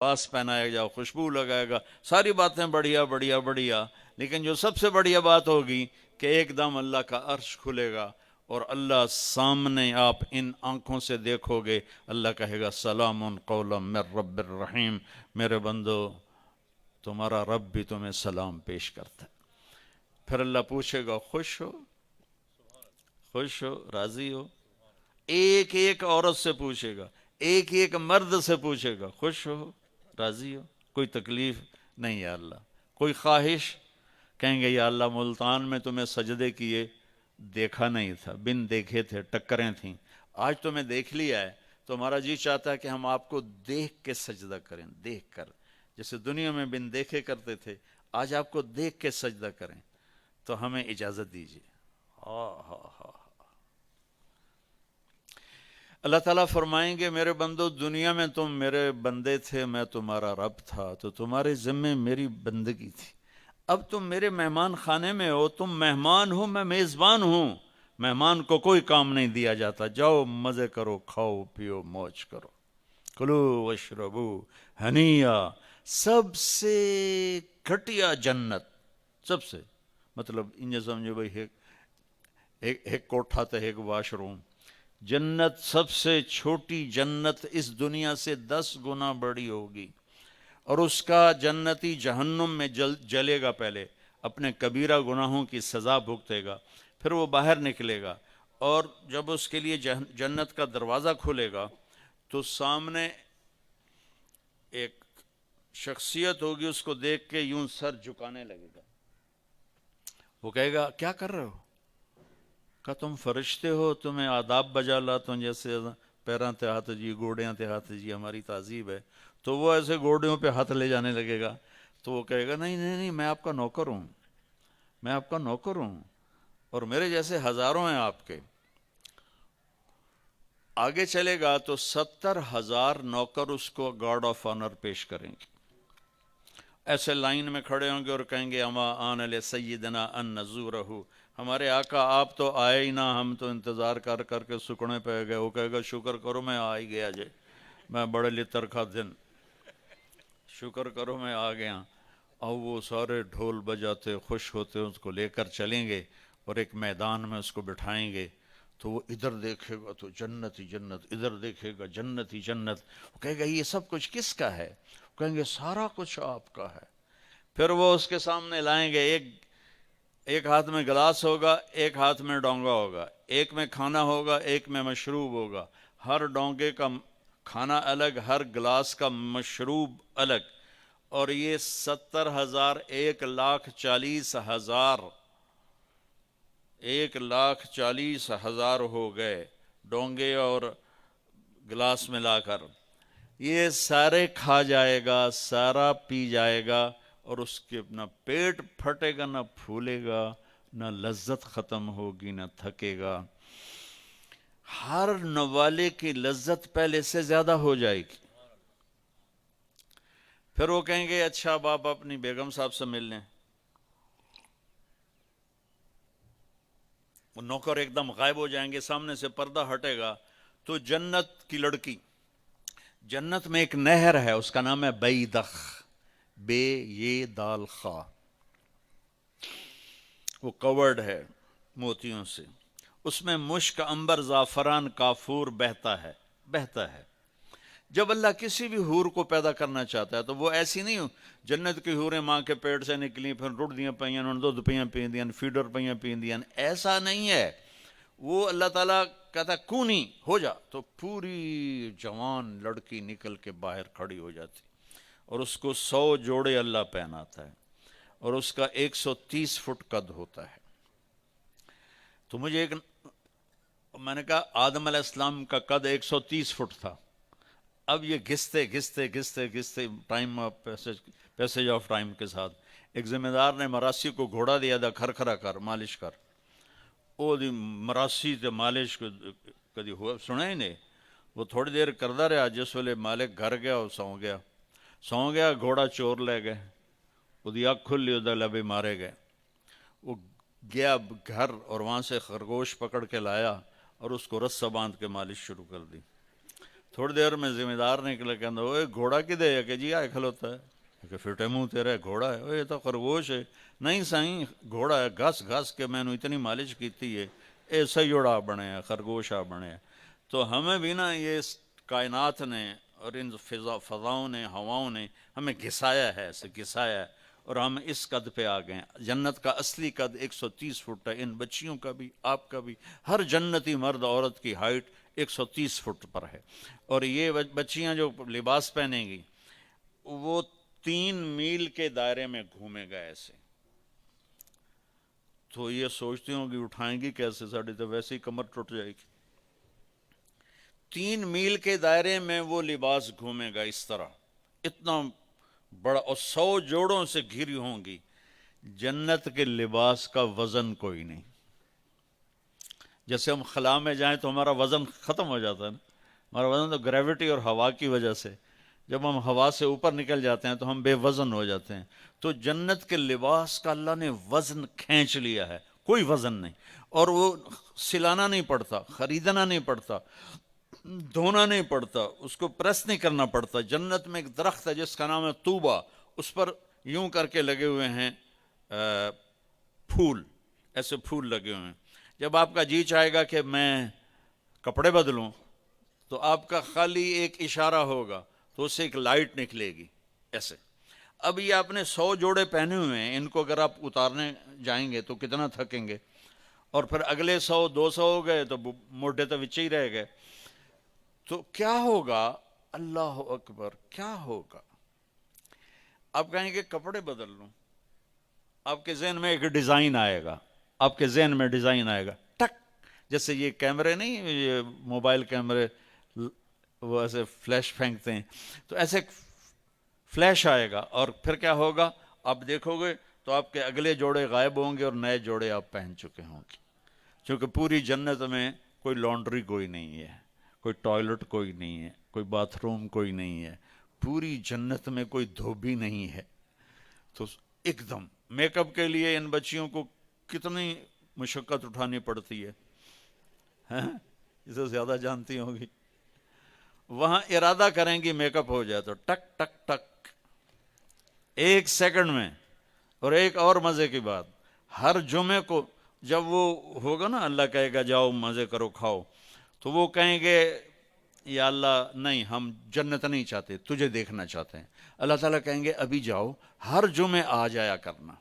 لباس پہنائے گا، خوشبو لگائے گا، ساری باتیں بڑھیا بڑھیا بڑھیا، لیکن جو سب سے بڑھیا بات ہوگی کہ ایک دم اللہ کا عرش کھلے گا اور اللہ سامنے آپ ان آنکھوں سے دیکھو گے، اللہ کہے گا سلام قولا من رب الرحیم، میرے بندو تمہارا رب بھی تمہیں سلام پیش کرتا ہے۔ پھر اللہ پوچھے گا خوش ہو، خوش ہو، راضی ہو؟ ایک ایک عورت سے پوچھے گا، ایک ایک مرد سے پوچھے گا، خوش ہو، راضی ہو، کوئی تکلیف نہیں یا اللہ، کوئی خواہش؟ کہیں گے یا اللہ ملتان میں تمہیں سجدے کیے دیکھا نہیں تھا، بن دیکھے تھے، ٹکریں تھیں، آج تمہیں دیکھ لیا ہے تو ہمارا جی چاہتا ہے کہ ہم آپ کو دیکھ کے سجدہ کریں، دیکھ کر، جیسے دنیا میں بن دیکھے کرتے تھے، آج آپ کو دیکھ کے سجدہ کریں، تو ہمیں اجازت دیجیے۔ ہاں ہاں ہاں۔ اللہ تعالیٰ فرمائیں گے میرے بندو دنیا میں تم میرے بندے تھے، میں تمہارا رب تھا، تو تمہارے ذمے میری بندگی تھی، اب تم میرے مہمان خانے میں ہو، تم مہمان ہو، میں میزبان ہوں، مہمان کو کوئی کام نہیں دیا جاتا، جاؤ مزے کرو، کھاؤ پیو موج کرو، کلو وشربو ہنیا، سب سے گھٹیا جنت، سب سے، مطلب انجھے سمجھو بھائی ایک کوٹھا تھا، ایک واش روم، جنت سب سے چھوٹی جنت اس دنیا سے 10 گنا بڑی ہوگی، اور اس کا جنتی جہنم میں جلے گا، پہلے اپنے کبیرہ گناہوں کی سزا بھگتے گا، پھر وہ باہر نکلے گا، اور جب اس کے لیے جنت کا دروازہ کھلے گا تو سامنے ایک شخصیت ہوگی، اس کو دیکھ کے یوں سر جھکانے لگے گا، وہ کہے گا کیا کر رہے ہو؟ کہ تم فرشتے ہو، تمہیں آداب بجا لاتا ہوں، جیسے پیراں تے ہاتھ جی، گوڑیاں تے ہاتھ جی، ہماری تہذیب ہے، تو وہ ایسے گوڑیوں پہ ہاتھ لے جانے لگے گا، تو وہ کہے گا نہیں نہیں نہیں، میں آپ کا نوکر ہوں، میں آپ کا نوکر ہوں، اور میرے جیسے ہزاروں ہیں آپ کے۔ آگے چلے گا تو 70,000 نوکر اس کو گارڈ آف آنر پیش کریں گے، ایسے لائن میں کھڑے ہوں گے اور کہیں گے اما آن علیہ سیدنا ان نزورہ، ہمارے آقا آپ تو آئے ہی نہ، ہم تو انتظار کر کر کے سکڑے پہ گئے۔ وہ کہے گا شکر کرو میں آ ہی گیا جے، میں بڑے لتر کا دن، شکر کرو میں آ گیا۔ اور وہ سارے ڈھول بجاتے خوش ہوتے اس کو لے کر چلیں گے، اور ایک میدان میں اس کو بٹھائیں گے، تو وہ ادھر دیکھے گا تو جنت ہی جنت، ادھر دیکھے گا جنت ہی جنت، وہ کہے گا یہ سب کچھ کس کا ہے؟ وہ کہیں گے سارا کچھ آپ کا ہے۔ پھر وہ اس کے سامنے لائیں گے، ایک ہاتھ میں گلاس ہوگا، ایک ہاتھ میں ڈونگا ہوگا، ایک میں کھانا ہوگا، ایک میں مشروب ہوگا، ہر ڈونگے کا کھانا الگ، ہر گلاس کا مشروب الگ، اور یہ 70,000، 1,40,000، 1,40,000 ہو گئے ڈونگے اور گلاس ملا کر، یہ سارے کھا جائے گا، سارا پی جائے گا، اور اس کے نہ پیٹ پھٹے گا، نہ پھولے گا، نہ لذت ختم ہوگی، نہ تھکے گا، ہر نوالے کی لذت پہلے سے زیادہ ہو جائے گی۔ پھر وہ کہیں گے اچھا اب آپ اپنی بیگم صاحب سے مل لیں، وہ نوکر ایک دم غائب ہو جائیں گے، سامنے سے پردہ ہٹے گا تو جنت کی لڑکی، جنت میں ایک نہر ہے، اس کا نام ہے بیدخ، بے یہ دال خا، وہ کورڈ ہے موتیوں سے، اس میں مشک، عنبر، زعفران، کافور بہتا ہے، بہتا ہے۔ جب اللہ کسی بھی حور کو پیدا کرنا چاہتا ہے تو وہ ایسی نہیں ہو، جنت کی حوریں ماں کے پیٹ سے نکلی، پھر رڑ دیاں پئیاں، انہوں نے دودھ پیاں پیندیاں، فیڈر پیاں پیندیاں، ایسا نہیں ہے۔ وہ اللہ تعالیٰ کہتا ہے کونی ہو جا، تو پوری جوان لڑکی نکل کے باہر کھڑی ہو جاتی، اور اس کو 100 جوڑے اللہ پہناتا ہے، اور اس کا 130 فٹ قد ہوتا ہے۔ تو مجھے میں نے کہا آدم علیہ السلام کا قد 130 فٹ تھا، اب یہ گھستے گھستے گھستے گھستے ٹائم پیسج آف ٹائم کے ساتھ ایک ذمہ دار نے مراسی کو گھوڑا دیا تھا، کھر کر مالش کر، وہ دی مراسی تے مالش کدی ہوا سنا ہی نہیں، وہ تھوڑی دیر کردہ رہا، جس ویلے مالک گھر گیا وہ سو گیا، گھوڑا چور لے گئے، وہ دی اکھ کھلی، وہ لبے مارے گئے، وہ گیا گھر اور وہاں سے خرگوش پکڑ کے لایا اور اس کو رسہ باندھ کے مالش شروع کر دی۔ تھوڑی دیر میں ذمہ دار نکلے کہنا وہ گھوڑا کدے ہے کہ جی آئے کھلوتا ہے کہ فٹے منہ تیرا گھوڑا ہے، یہ تو خرگوش ہے۔ نہیں سائیں گھوڑا ہے، گھس گھس کے میں نے اتنی مالش کیتی ہے ایسا ہی جوڑا بنے ہے، خرگوش آ بنے ہے۔ تو ہمیں بھی نا یہ کائنات نے اور ان فضاؤں نے، ہواؤں نے ہمیں گھسایا ہے، ایسے گھسایا ہے، اور ہم اس قد پہ آ گئے۔ جنت کا اصلی قد 130 فٹ ہے، ان بچیوں کا بھی، آپ کا بھی، ہر جنتی مرد عورت کی ہائٹ 130 فٹ پر ہے۔ اور یہ بچیاں جو لباس پہنیں گی وہ 3 میل کے دائرے میں گھومے گا ایسے۔ تو یہ سوچتی ہوں کہ اٹھائیں گی کیسے، ساڑی تو ویسے ہی کمر ٹوٹ جائے گی۔ 3 میل کے دائرے میں وہ لباس گھومے گا اس طرح، اتنا بڑا، اور 100 جوڑوں سے گھری ہوں گی۔ جنت کے لباس کا وزن کوئی نہیں۔ جیسے ہم خلا میں جائیں تو ہمارا وزن ختم ہو جاتا ہے نا، ہمارا وزن تو گریوٹی اور ہوا کی وجہ سے، جب ہم ہوا سے اوپر نکل جاتے ہیں تو ہم بے وزن ہو جاتے ہیں۔ تو جنت کے لباس کا اللہ نے وزن کھینچ لیا ہے، کوئی وزن نہیں، اور وہ سلانا نہیں پڑتا، خریدنا نہیں پڑتا، دھونا نہیں پڑتا، اس کو پریس نہیں کرنا پڑتا۔ جنت میں ایک درخت ہے جس کا نام ہے طوبہ، اس پر یوں کر کے لگے ہوئے ہیں پھول، ایسے پھول لگے ہوئے ہیں۔ جب آپ کا جی چاہے گا کہ میں کپڑے بدلوں تو آپ کا خالی ایک اشارہ ہوگا تو اس سے ایک لائٹ نکلے گی ایسے۔ اب یہ آپ نے 100 جوڑے پہنے ہوئے ہیں، ان کو اگر آپ اتارنے جائیں گے تو کتنا تھکیں گے، اور پھر اگلے 100 200 ہو گئے تو موڈے تو وچے ہی رہ گئے۔ تو کیا ہوگا، اللہ اکبر، کیا ہوگا؟ آپ کہیں گے کپڑے بدل لوں، آپ کے ذہن میں ایک ڈیزائن آئے گا، آپ کے ذہن میں ڈیزائن آئے گا، ٹک، جیسے یہ کیمرے نہیں، یہ موبائل کیمرے وہ ایسے فلیش پھینکتے ہیں، تو ایسے فلیش آئے گا، اور پھر کیا ہوگا، آپ دیکھو گے تو آپ کے اگلے جوڑے غائب ہوں گے اور نئے جوڑے آپ پہن چکے ہوں گے۔ کیونکہ پوری جنت میں کوئی لانڈری کوئی نہیں ہے، کوئی ٹوائلٹ کوئی نہیں ہے، کوئی باتھ روم کوئی نہیں ہے، پوری جنت میں کوئی دھوبی نہیں ہے۔ تو ایک دم میک اپ کے لیے ان بچیوں کو کتنی مشقت اٹھانی پڑتی ہے، اسے زیادہ جانتی ہوں گی۔ وہاں ارادہ کریں گی میک اپ ہو جائے تو ٹک ٹک ٹک، 1 سیکنڈ میں۔ اور ایک اور مزے کی بات، ہر جمعے کو جب وہ ہوگا نا، اللہ کہے گا جاؤ مزے کرو کھاؤ، تو وہ کہیں گے یا اللہ نہیں، ہم جنت نہیں چاہتے، تجھے دیکھنا چاہتے ہیں۔ اللہ تعالیٰ کہیں گے ابھی جاؤ، ہر جمعے آ جایا کرنا،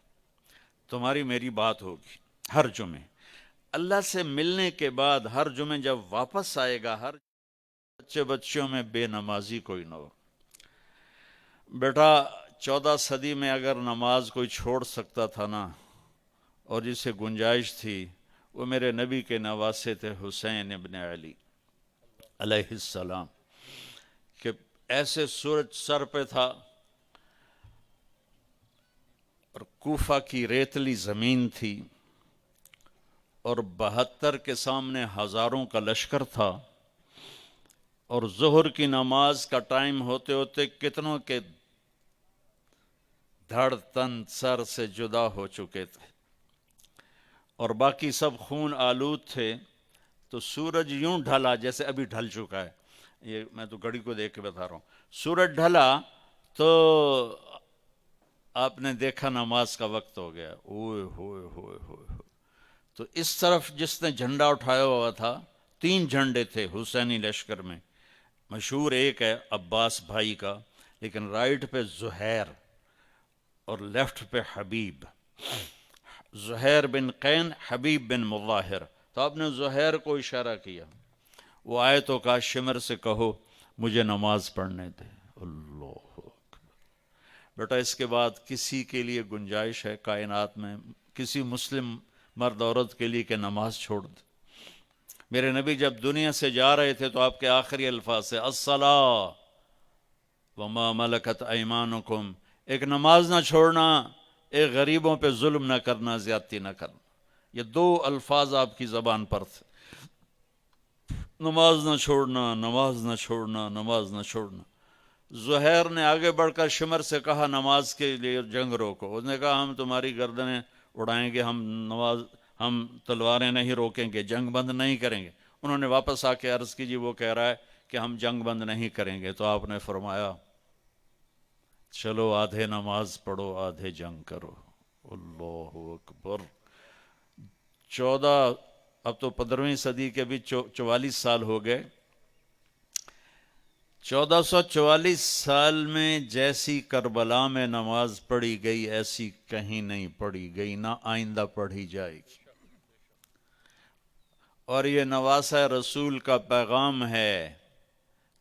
تمہاری میری بات ہوگی ہر جمعے۔ اللہ سے ملنے کے بعد ہر جمعے جب واپس آئے گا، ہر بچوں میں بے نمازی کوئی نہ ہو۔ بیٹا 14 صدی میں اگر نماز کوئی چھوڑ سکتا تھا نا، اور جسے گنجائش تھی، وہ میرے نبی کے نواسے تھے حسین ابن علی علیہ السلام، کہ ایسے سورج سر پہ تھا، اور کوفہ کی ریتلی زمین تھی، اور 72 کے سامنے ہزاروں کا لشکر تھا، اور ظہر کی نماز کا ٹائم ہوتے ہوتے کتنوں کے دھڑ تن سر سے جدا ہو چکے تھے، اور باقی سب خون آلود تھے۔ تو سورج یوں ڈھلا جیسے ابھی ڈھل چکا ہے، یہ میں تو گھڑی کو دیکھ کے بتا رہا ہوں، سورج ڈھلا تو آپ نے دیکھا نماز کا وقت ہو گیا، اوئے ہوئے ہوئے ہوئے۔ تو اس طرف جس نے جھنڈا اٹھایا ہوا تھا، 3 جھنڈے تھے حسینی لشکر میں، مشہور ایک ہے عباس بھائی کا، لیکن رائٹ پہ زہیر اور لیفٹ پہ حبیب، زہیر بن قین، حبیب بن مظاہر۔ تو آپ نے زہیر کو اشارہ کیا، وہ آئے تو کہا شمر سے کہو مجھے نماز پڑھنے دے۔ اللہ اکبر۔ بیٹا اس کے بعد کسی کے لیے گنجائش ہے کائنات میں، کسی مسلم مرد عورت کے لیے کہ نماز چھوڑ دے؟ میرے نبی جب دنیا سے جا رہے تھے تو آپ کے آخری الفاظ سے الصلاۃ وما ملکت ایمانکم، ایک نماز نہ چھوڑنا، ایک غریبوں پہ ظلم نہ کرنا، زیادتی نہ کرنا، یہ 2 الفاظ آپ کی زبان پر تھے، نماز نہ چھوڑنا، نماز نہ چھوڑنا، نماز نہ چھوڑنا۔ زہیر نے آگے بڑھ کر شمر سے کہا نماز کے لیے جنگ روکو، اس نے کہا ہم تمہاری گردنیں اڑائیں گے، ہم تلواریں نہیں روکیں گے، جنگ بند نہیں کریں گے۔ انہوں نے واپس آ کے عرض کی جی وہ کہہ رہا ہے کہ ہم جنگ بند نہیں کریں گے، تو آپ نے فرمایا چلو آدھے نماز پڑھو آدھے جنگ کرو۔ اللہ اکبر۔ اب تو 15ویں صدی کے بھی 44 سال ہو گئے۔ 1444 سال میں جیسی کربلا میں نماز پڑھی گئی ایسی کہیں نہیں پڑھی گئی، نہ آئندہ پڑھی جائے گی۔ اور یہ نواسہ رسول کا پیغام ہے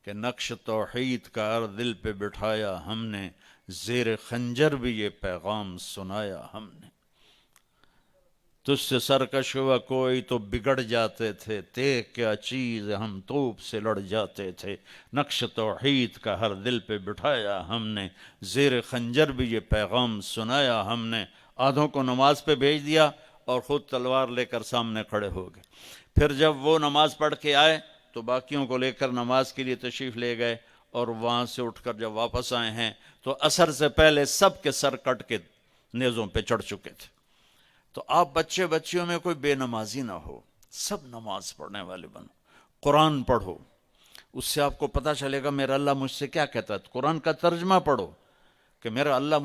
کہ نقش توحید کا ہر دل پہ بٹھایا ہم نے، زیر خنجر بھی یہ پیغام سنایا ہم نے۔ تجھ سے سرکش ہوا کوئی تو بگڑ جاتے تھے، دیکھ کیا چیز ہم توپ سے لڑ جاتے تھے۔ نقش توحید کا ہر دل پہ بٹھایا ہم نے، زیر خنجر بھی یہ پیغام سنایا ہم نے۔ آدھوں کو نماز پہ بھیج دیا اور خود تلوار لے کر سامنے کھڑے ہو گئے۔ پھر جب وہ نماز پڑھ کے آئے تو باقیوں کو لے کر نماز کے لیے تشریف لے گئے، اور وہاں سے اٹھ کر جب واپس آئے ہیں تو عصر سے پہلے سب کے سر کٹ کے نیزوں پہ چڑھ چکے تھے۔ تو آپ بچیوں میں کوئی بے نمازی نہ ہو، سب نماز پڑھنے والے بنو، قرآن پڑھو، اس سے آپ کو پتہ چلے گا میرا اللہ مجھ سے کیا کہتا ہے۔ قرآن کا ترجمہ پڑھو کہ میرا اللہ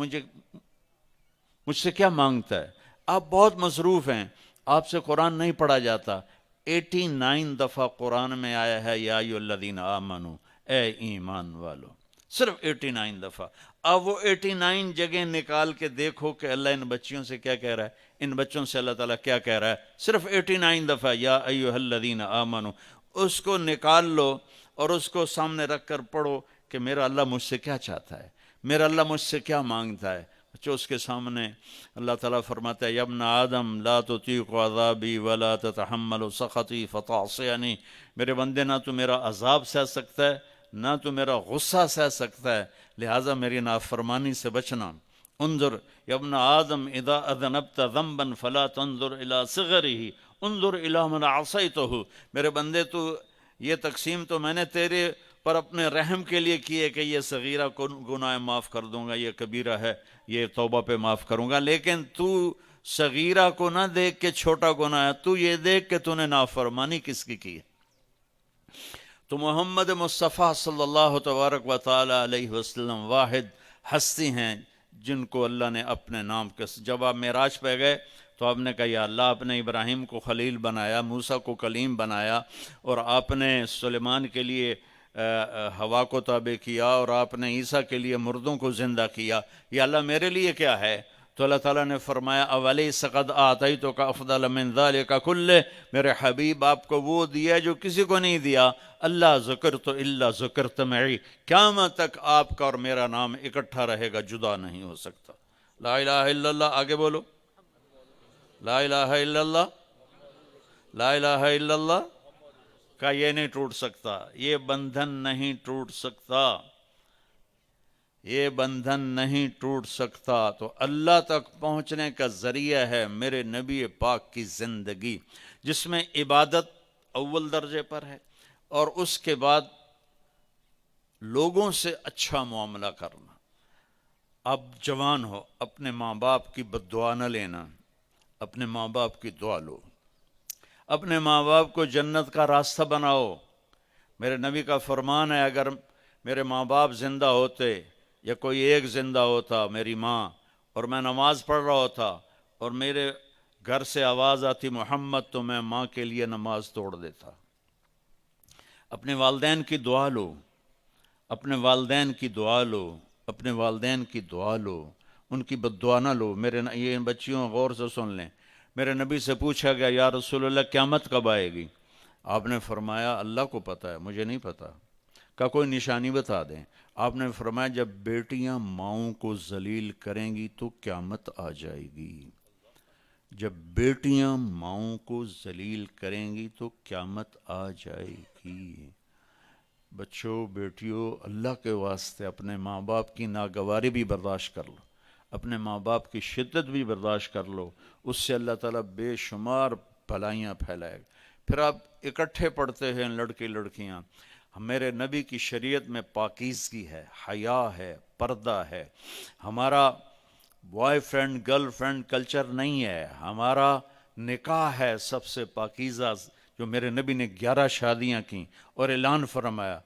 مجھ سے کیا مانگتا ہے۔ آپ بہت مصروف ہیں، آپ سے قرآن نہیں پڑھا جاتا۔ 89 دفعہ قرآن میں آیا ہے یا ایھا الذین آمنو، اے ایمان والو، صرف 89 دفعہ۔ اب وہ 89 جگہ نکال کے دیکھو کہ اللہ ان بچیوں سے کیا کہہ رہا ہے، ان بچوں سے اللہ تعالیٰ کیا کہہ رہا ہے۔ صرف 89 دفعہ یا ایھا الذین آمنو، اس کو نکال لو اور اس کو سامنے رکھ کر پڑھو کہ میرا اللہ مجھ سے کیا چاہتا ہے، میرا اللہ مجھ سے کیا مانگتا ہے۔ جو اس کے سامنے اللہ تعالیٰ فرماتا ہے یا ابن آدم لا تطیق عذابی ولا تتحمل سخطی فتعصینی، میرے بندے نہ تو میرا عذاب سہ سکتا ہے نہ تو میرا غصہ سہ سکتا ہے، لہٰذا میری نافرمانی سے بچنا۔ انظر یا ابن آدم اذا اذنبت ذنبا فلا تنظر الى صغره انظر الى من عصیتہ، میرے بندے تو یہ تقسیم تو میں نے تیرے پر اپنے رحم کے لیے کی ہے کہ یہ صغیرہ کو گناہ معاف کر دوں گا، یہ کبیرہ ہے یہ توبہ پہ معاف کروں گا، لیکن تو صغیرہ کو نہ دیکھ کے چھوٹا گناہ ہے، تو یہ دیکھ کہ تو نے نافرمانی کس کی ہے۔ تو محمد مصطفیٰ صلی اللہ تبارک و تعالی علیہ وسلم واحد ہستی ہیں جن کو اللہ نے اپنے نام کے، جب آپ معراج پہ گئے تو آپ نے کہا یا اللہ آپ نے ابراہیم کو خلیل بنایا، موسیٰ کو کلیم بنایا، اور آپ نے سلیمان کے لیے ہوا کو تابع کیا، اور آپ نے عیسیٰ کے لیے مردوں کو زندہ کیا، یا اللہ میرے لیے کیا ہے؟ تو اللہ تعالیٰ نے فرمایا اولیس قد آتیتک افضل من ذلک کلہ، میرے حبیب آپ کو وہ دیا جو کسی کو نہیں دیا۔ اللہ ذکرت الا ذکرت معی، قیامت تک آپ کا اور میرا نام اکٹھا رہے گا، جدا نہیں ہو سکتا۔ لا الہ الا اللہ، آگے بولو، لا الہ الا اللہ، لا الہ الا اللہ کا یہ نہیں ٹوٹ سکتا، یہ بندھن نہیں ٹوٹ سکتا، یہ بندھن نہیں ٹوٹ سکتا۔ تو اللہ تک پہنچنے کا ذریعہ ہے میرے نبی پاک کی زندگی، جس میں عبادت اول درجے پر ہے، اور اس کے بعد لوگوں سے اچھا معاملہ کرنا۔ اب جوان ہو، اپنے ماں باپ کی بد دعا نہ لینا، اپنے ماں باپ کی دعا لو، اپنے ماں باپ کو جنت کا راستہ بناؤ۔ میرے نبی کا فرمان ہے اگر میرے ماں باپ زندہ ہوتے یا کوئی ایک زندہ ہوتا، میری ماں، اور میں نماز پڑھ رہا ہوتا اور میرے گھر سے آواز آتی محمد، تو میں ماں کے لیے نماز توڑ دیتا۔ اپنے والدین کی دعا لو، اپنے والدین کی دعا لو، اپنے والدین کی دعا لو، ان کی بد دعا نہ لو۔ یہ بچیوں غور سے سن لیں، میرے نبی سے پوچھا گیا یا رسول اللہ قیامت کب آئے گی؟ آپ نے فرمایا اللہ کو پتہ ہے، مجھے نہیں پتہ، کا کوئی نشانی بتا دیں۔ آپ نے فرمایا جب بیٹیاں ماؤں کو ذلیل کریں گی تو قیامت آ جائے گی، جب بیٹیاں ماؤں کو ذلیل کریں گی تو قیامت آ جائے گی۔ بچوں بیٹیوں، اللہ کے واسطے اپنے ماں باپ کی ناگواری بھی برداشت کر لو، اپنے ماں باپ کی شدت بھی برداشت کر لو، اس سے اللہ تعالیٰ بے شمار بھلائیاں پھیلائے گا۔ پھر آپ اکٹھے پڑھتے ہیں لڑکے لڑکیاں، میرے نبی کی شریعت میں پاکیزگی ہے، حیا ہے، پردہ ہے۔ ہمارا boy friend girl friend culture نہیں ہے، ہمارا نکاح ہے سب سے پاکیزہ، جو میرے نبی نے 11 شادیاں کیں اور اعلان فرمایا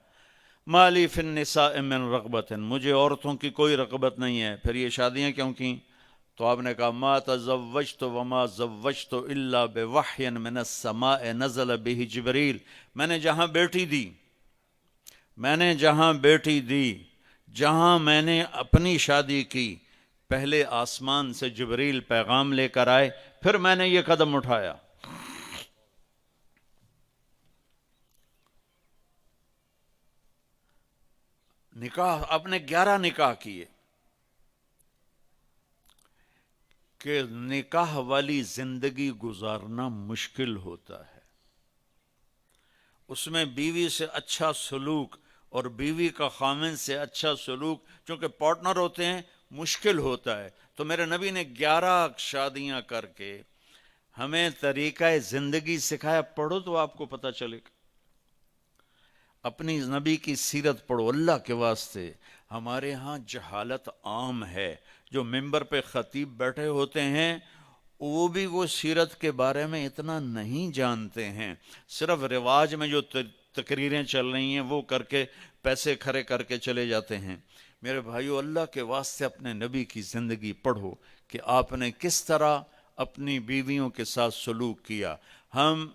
مالی فی النساء من رغبت، مجھے عورتوں کی کوئی رغبت نہیں ہے۔ پھر یہ شادیاں کیوں کیں؟ تو آپ نے کہا ما تزوجت وما زوجت الا بوحی من السماء نزل به جبریل، میں نے جہاں بیٹی دی، جہاں میں نے اپنی شادی کی، پہلے آسمان سے جبریل پیغام لے کر آئے، پھر میں نے یہ قدم اٹھایا۔ نکاح، اپنے 11 نکاح کیے کہ نکاح والی زندگی گزارنا مشکل ہوتا ہے، اس میں بیوی سے اچھا سلوک اور بیوی کا خامن سے اچھا سلوک، چونکہ پارٹنر ہوتے ہیں، مشکل ہوتا ہے۔ تو میرے نبی نے 11 شادیاں کر کے ہمیں طریقہ زندگی سکھایا۔ پڑھو تو آپ کو پتہ چلے گا، اپنی نبی کی سیرت پڑھو اللہ کے واسطے۔ ہمارے ہاں جہالت عام ہے، جو ممبر پہ خطیب بیٹھے ہوتے ہیں وہ بھی وہ سیرت کے بارے میں اتنا نہیں جانتے ہیں، صرف رواج میں جو تقریریں چل رہی ہیں وہ کر کے پیسے کھڑے کر کے چلے جاتے ہیں۔ میرے بھائیو، اللہ کے واسطے اپنے نبی کی زندگی پڑھو کہ آپ نے کس طرح اپنی بیویوں کے ساتھ سلوک کیا۔ ہم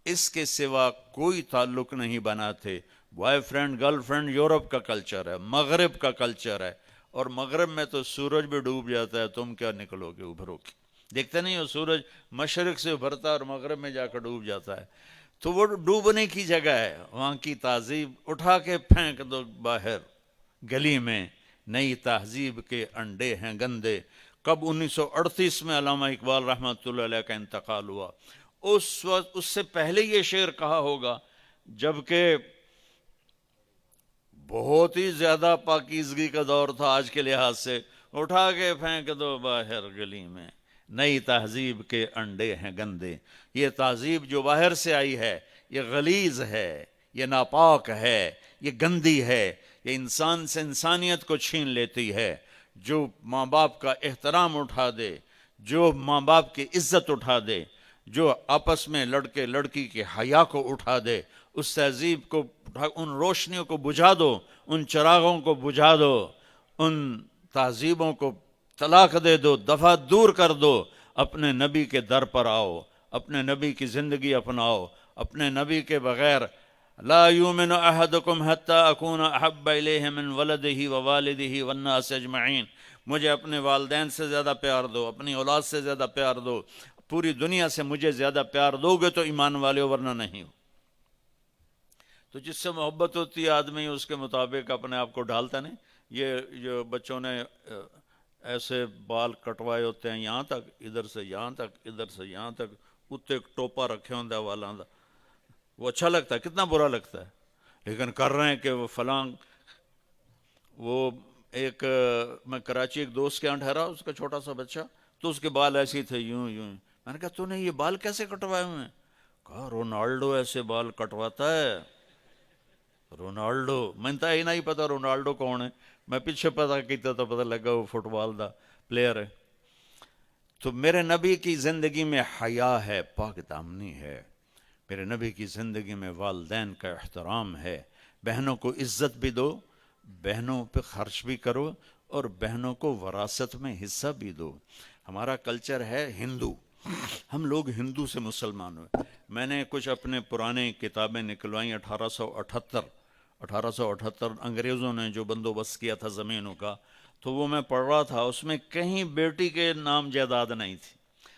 اس کے سوا کوئی تعلق نہیں بناتے۔ Boy friend girl friend Europe کا کلچر ہے، مغرب کا کلچر ہے، اور مغرب میں تو سورج بھی ڈوب جاتا ہے، تم کیا نکلو گے ابھرو کے؟ دیکھتے نہیں ہو سورج مشرق سے ابھرتا ہے اور مغرب میں جا کر ڈوب جاتا ہے، تو وہ ڈوبنے کی جگہ ہے۔ وہاں کی تہذیب اٹھا کے پھینک دو باہر گلی میں، نئی تہذیب کے انڈے ہیں گندے۔ کب 1938 میں علامہ اقبال رحمۃ اللہ علیہ کا انتقال ہوا، اس وقت، اس سے پہلے یہ شعر کہا ہوگا، جبکہ بہت ہی زیادہ پاکیزگی کا دور تھا آج کے لحاظ سے۔ اٹھا کے پھینک دو باہر گلی میں، نئی تہذیب کے انڈے ہیں گندے۔ یہ تہذیب جو باہر سے آئی ہے یہ غلیظ ہے، یہ ناپاک ہے، یہ گندی ہے، یہ انسان سے انسانیت کو چھین لیتی ہے۔ جو ماں باپ کا احترام اٹھا دے، جو ماں باپ کی عزت اٹھا دے، جو آپس میں لڑکے لڑکی کے حیا کو اٹھا دے، اس تہذیب کو، ان روشنیوں کو بجھا دو، ان چراغوں کو بجھا دو، ان تہذیبوں کو طلاق دے دو، دفعہ دور کر دو، اپنے نبی کے در پر آؤ، اپنے نبی کی زندگی اپناؤ۔ اپنے نبی کے بغیر لا یؤمن احدکم حتی اکون احب الیہ من ولدہ ووالدہ والناس اجمعین، مجھے اپنے والدین سے زیادہ پیار دو، اپنی اولاد سے زیادہ پیار دو، پوری دنیا سے مجھے زیادہ پیار دو گے تو ایمان والے ہو، ورنہ نہیں ہو۔ تو جس سے محبت ہوتی ہے آدمی اس کے مطابق اپنے آپ کو ڈھالتا نہیں۔ یہ جو بچوں نے ایسے بال کٹوائے ہوتے ہیں، یہاں تک، ادھر سے یہاں تک، ادھر سے یہاں تک، اتنے ایک ٹوپا رکھے ہوندے والاں دا، وہ اچھا لگتا ہے، کتنا برا لگتا ہے، لیکن کر رہے ہیں کہ وہ فلاں۔ وہ ایک، میں کراچی ایک دوست کے یہاں ٹھہرا، اس کا چھوٹا سا بچہ، تو اس کے بال ایسے تھے، یوں یوں۔ میں نے کہا تو نے یہ بال کیسے کٹوائے ہوئے ہیں؟ کہا رونالڈو ایسے بال کٹواتا ہے۔ رونالڈو، میں نے ہی نہیں پتا رونالڈو کون ہے، میں پیچھے پتا کیتا تو پتا لگا وہ فٹ بال دا پلیئر ہے۔ تو میرے نبی کی زندگی میں حیا ہے، پاک دامنی ہے، میرے نبی کی زندگی میں والدین کا احترام ہے، بہنوں کو عزت بھی دو، بہنوں پہ خرچ بھی کرو، اور بہنوں کو وراثت میں حصہ بھی دو۔ ہمارا کلچر ہے ہندو، ہم لوگ ہندو سے مسلمان ہوئے۔ میں نے کچھ اپنے پرانے کتابیں نکلوائیں، 1878 انگریزوں نے جو بندوبست کیا تھا زمینوں کا، تو وہ میں پڑھ رہا تھا، اس میں کہیں بیٹی کے نام جائیداد نہیں تھی،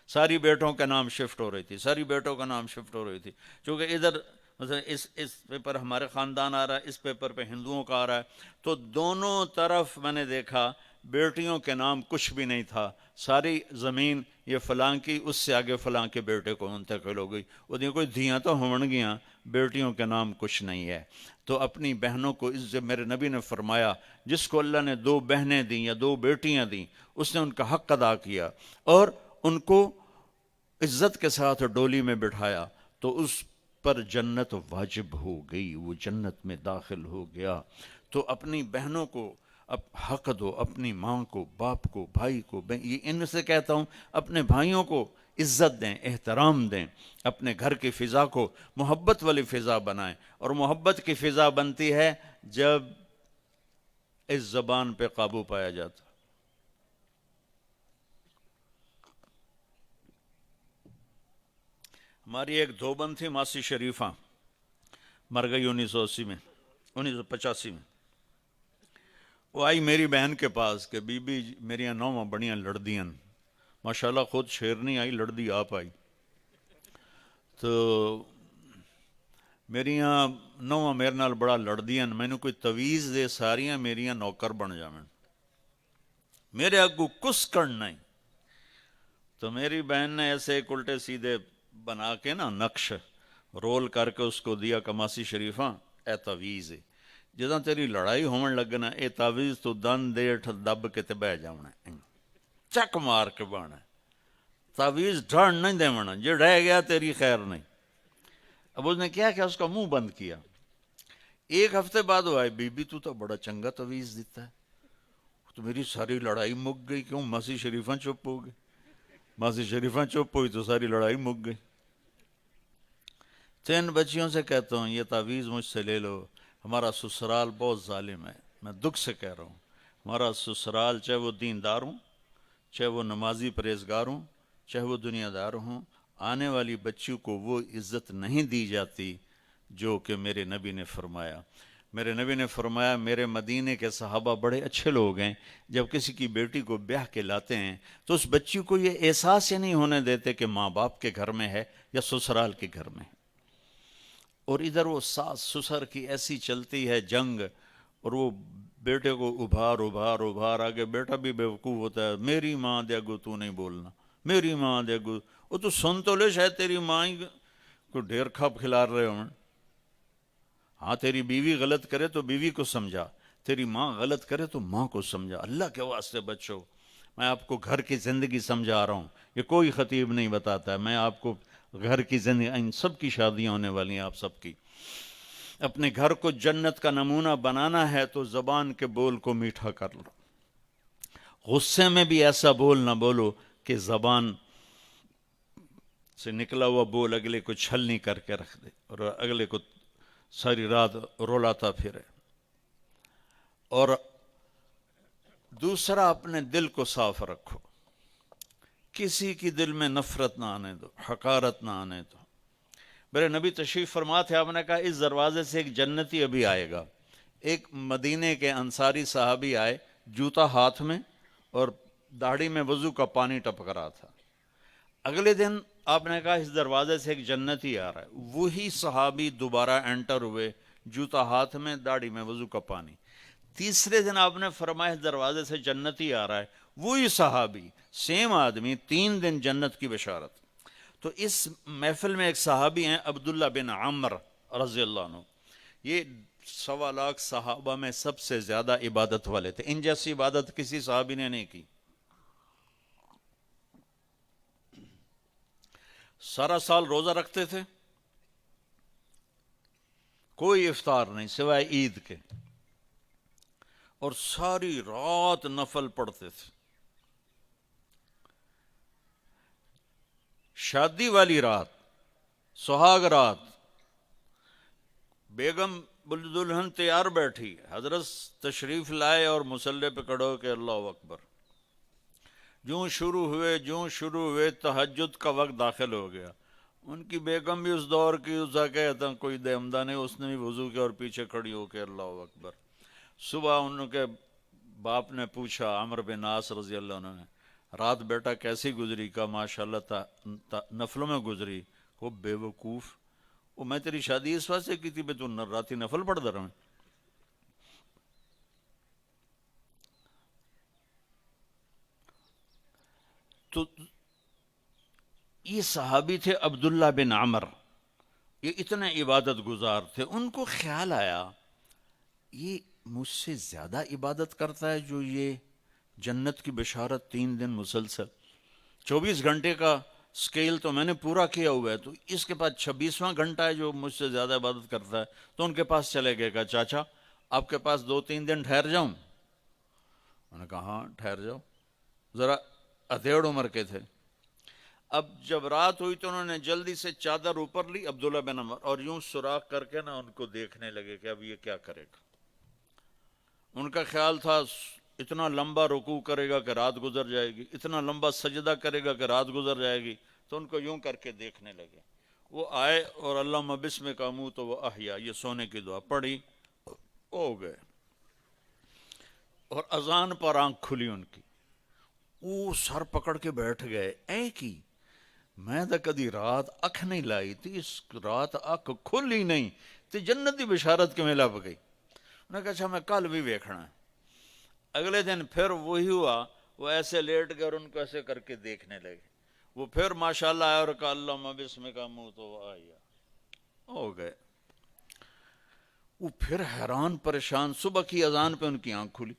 ساری بیٹوں کا نام شفٹ ہو رہی تھی، ساری بیٹوں کا نام شفٹ ہو رہی تھی، چونکہ ادھر مثلا اس پیپر ہمارے خاندان آ رہا ہے، اس پیپر پہ ہندوؤں کا آ رہا ہے، تو دونوں طرف میں نے دیکھا بیٹیوں کے نام کچھ بھی نہیں تھا، ساری زمین یہ فلاں کی، اس سے آگے فلاں کے بیٹے کو منتقل ہو گئی، وہ دیکھو کوئی دھیاں تو ہون گیاں، بیٹیوں کے نام کچھ نہیں ہے۔ تو اپنی بہنوں کو عزت، میرے نبی نے فرمایا جس کو اللہ نے 2 بہنیں دیں یا 2 بیٹیاں دیں، اس نے ان کا حق ادا کیا اور ان کو عزت کے ساتھ ڈولی میں بٹھایا، تو اس پر جنت واجب ہو گئی، وہ جنت میں داخل ہو گیا۔ تو اپنی بہنوں کو اب حق دو اپنی ماں کو، باپ کو، بھائی کو، یہ ان سے کہتا ہوں اپنے بھائیوں کو عزت دیں، احترام دیں، اپنے گھر کی فضا کو محبت والی فضا بنائیں، اور محبت کی فضا بنتی ہے جب اس زبان پہ قابو پایا جاتا۔ ہماری ایک دھوبن تھی ماسی شریفہ، مر گئی 1980 میں، 1985 میں۔ وہ آئی میری بہن کے پاس کہ بی بی میری نوواں بڑیاں لڑدیاں، ماشاءاللہ خود شیرنی آئی، لڑدی آپ آئی، تو میریاں نوواں میرے نال بڑا لڑدیاں، میں نے کوئی تویز دے ساریاں میریاں نوکر بن جاویں، میرے اگو کس کرنا ہی۔ تو میری بہن نے ایسے ایک الٹے سیدھے بنا کے نا نقش رول کر کے اس کو دیا، کماسی شریفہ اے تویز ہے، جداں تیری لڑائی ہون لگنا اے تویز تو دن دیٹھ دب کے تے بہ جاونا ہے، چک مار کے بانا ہے، تویز ڈھڑ نہیں دیونا، جو رہ گیا تیری خیر نہیں۔ اب اس نے کیا اس کا منہ بند کیا۔ ایک ہفتے بعد وہ آئے، بی بی تو بڑا چنگا تویز دیتا ہے، تو میری ساری لڑائی مک گئی، کیوں ماسی شریفہ چپ ہو گئی، ماسی شریفہ چپ ہوئی تو ساری لڑائی مک گئی۔ 3 بچیوں سے کہتا ہوں یہ تعویذ مجھ سے لے لو، ہمارا سسرال بہت ظالم ہے، میں دکھ سے کہہ رہا ہوں، ہمارا سسرال چاہے وہ دیندار ہوں، چاہے وہ نمازی پرہیزگار ہوں، چاہے وہ دنیا دار ہوں، آنے والی بچیوں کو وہ عزت نہیں دی جاتی جو کہ میرے نبی نے فرمایا۔ میرے نبی نے فرمایا میرے مدینے کے صحابہ بڑے اچھے لوگ ہیں، جب کسی کی بیٹی کو بیاہ کے لاتے ہیں تو اس بچی کو یہ احساس ہی نہیں ہونے دیتے کہ ماں باپ کے گھر میں ہے یا سسرال کے گھر میں ہے۔ اور ادھر وہ ساس سسر کی ایسی چلتی ہے جنگ، اور وہ بیٹے کو ابھار آگے بیٹا بھی بیوقوف ہوتا ہے، میری ماں دے اگو تو نہیں بولنا، میری ماں دے اگو، وہ تو سن تو لے شاید تیری ماں ہی کو ڈھیر کھپ کھلار رہے ہوں۔ ہاں تیری بیوی غلط کرے تو بیوی کو سمجھا، تیری ماں غلط کرے تو ماں کو سمجھا، اللہ کے واسطے بچو۔ میں آپ کو گھر کی زندگی سمجھا رہا ہوں، یہ کوئی خطیب نہیں بتاتا ہے، میں آپ کو گھر کی زندگی، ان سب کی شادیاں ہونے والی ہیں آپ سب کی۔ اپنے گھر کو جنت کا نمونہ بنانا ہے تو زبان کے بول کو میٹھا کر لو، غصے میں بھی ایسا بول نہ بولو کہ زبان سے نکلا ہوا بول اگلے کو چھلنی کر کے رکھ دے اور اگلے کو ساری رات رولاتا پھرے۔ اور دوسرا اپنے دل کو صاف رکھو، کسی کی دل میں نفرت نہ آنے دو، حقارت نہ آنے دو۔ میرے نبی تشریف فرما تھے، آپ نے کہا اس دروازے سے ایک جنتی ابھی آئے گا۔ ایک مدینے کے انصاری صحابی آئے، جوتا ہاتھ میں اور داڑھی میں وضو کا پانی ٹپک رہا تھا۔ اگلے دن آپ نے کہا اس دروازے سے ایک جنتی آ رہا ہے، وہی صحابی دوبارہ انٹر ہوئے، جوتا ہاتھ میں، داڑھی میں وضو کا پانی۔ تیسرے دن آپ نے فرمایا اس دروازے سے جنتی آ رہا ہے، وہی صحابی، سیم آدمی، 3 دن جنت کی بشارت۔ تو اس محفل میں ایک صحابی ہیں عبداللہ بن عمر رضی اللہ عنہ، یہ 1.25 لاکھ صحابہ میں سب سے زیادہ عبادت والے تھے، ان جیسی عبادت کسی صحابی نے نہیں کی۔ سارا سال روزہ رکھتے تھے، کوئی افطار نہیں سوائے عید کے، اور ساری رات نفل پڑھتے تھے۔ شادی والی رات، سہاگ رات، بیگم دلہن تیار بیٹھی، حضرت تشریف لائے اور مصلی پہ کھڑے ہو کے اللہ اکبر، جوں شروع ہوئے تہجد کا وقت داخل ہو گیا۔ ان کی بیگم بھی اس دور کی، اس کا کہتا کوئی دہمدہ نہیں، اس نے بھی وضو کیا اور پیچھے کھڑی ہو کے اللہ اکبر۔ صبح ان کے باپ نے پوچھا، عمر بن عاص رضی اللہ عنہ نے، رات بیٹا کیسی گزری؟ کا ماشاءاللہ نفلوں میں گزری۔ وہ بے وقوف، وہ میں تیری شادی اس واسطے کی تھی بے تو راتی نفل پڑھتا رہا۔ تو یہ صحابی تھے عبداللہ بن عمر، یہ اتنے عبادت گزار تھے۔ ان کو خیال آیا یہ مجھ سے زیادہ عبادت کرتا ہے جو یہ جنت کی بشارت 3 دن مسلسل، 24 گھنٹے کا سکیل تو میں نے پورا کیا ہوا ہے، تو اس کے پاس 26واں گھنٹہ ہے جو مجھ سے زیادہ عبادت کرتا ہے۔ تو ان کے پاس چلے گئے، کہا چاچا آپ کے پاس 2-3 دن ٹھہر جاؤں؟ انہوں نے کہا ہاں ٹھہر جاؤ، ذرا اتھیڑ عمر کے تھے۔ اب جب رات ہوئی تو انہوں نے جلدی سے چادر اوپر لی عبداللہ بن عمر، اور یوں سوراخ کر کے نا ان کو دیکھنے لگے کہ اب یہ کیا کرے گا۔ ان کا خیال تھا اتنا لمبا رکوع کرے گا کہ رات گزر جائے گی، اتنا لمبا سجدہ کرے گا کہ رات گزر جائے گی، تو ان کو یوں کر کے دیکھنے لگے۔ وہ آئے اور اللہم بسمک اموت و احیا، یہ سونے کی دعا پڑھی، ہو گئے۔ اور اذان پر آنکھ کھلی ان کی، وہ سر پکڑ کے بیٹھ گئے، اے کی میں تو کدی رات اکھ نہیں لائی تھی، اس رات اکھ کھلی نہیں تے جنت دی بشارت کیویں لب گئی۔ انہوں نے کہا اچھا میں کل بھی ویکھنا ہے۔ اگلے دن پھر وہی ہوا، وہ ایسے لیٹ گئے اور ان کو ایسے کر کے دیکھنے لگے۔ وہ پھر ماشاءاللہ آیا اور کہا اللہم بسمک اموت و احیا، ہو گئے۔ وہ پھر حیران پریشان، صبح کی اذان پہ ان کی آنکھ کھلی۔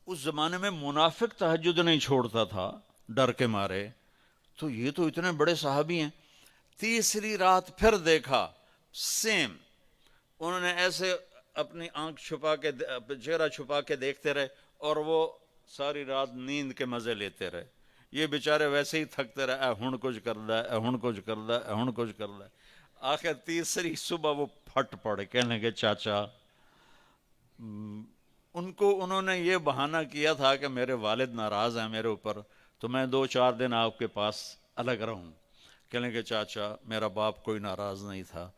اس زمانے میں منافق تہجد نہیں چھوڑتا تھا ڈر کے مارے، تو یہ تو اتنے بڑے صحابی ہیں۔ تیسری رات پھر دیکھا، سیم، انہوں نے ایسے اپنی آنکھ چھپا کے چہرہ چھپا کے دیکھتے رہے، اور وہ ساری رات نیند کے مزے لیتے رہے۔ یہ بیچارے ویسے ہی تھکتے رہے، اے ہن کچھ کردا ہے، اے ہن کچھ کردا ہے، اے ہن کچھ کردا ہے۔ آخر تیسری صبح وہ پھٹ پڑے، کہنے لگے چاچا، ان کو انہوں نے یہ بہانہ کیا تھا کہ میرے والد ناراض ہیں میرے اوپر، تو میں 2-4 دن آپ کے پاس الگ رہوں۔ کہنے لگے چاچا میرا باپ کوئی ناراض نہیں تھا،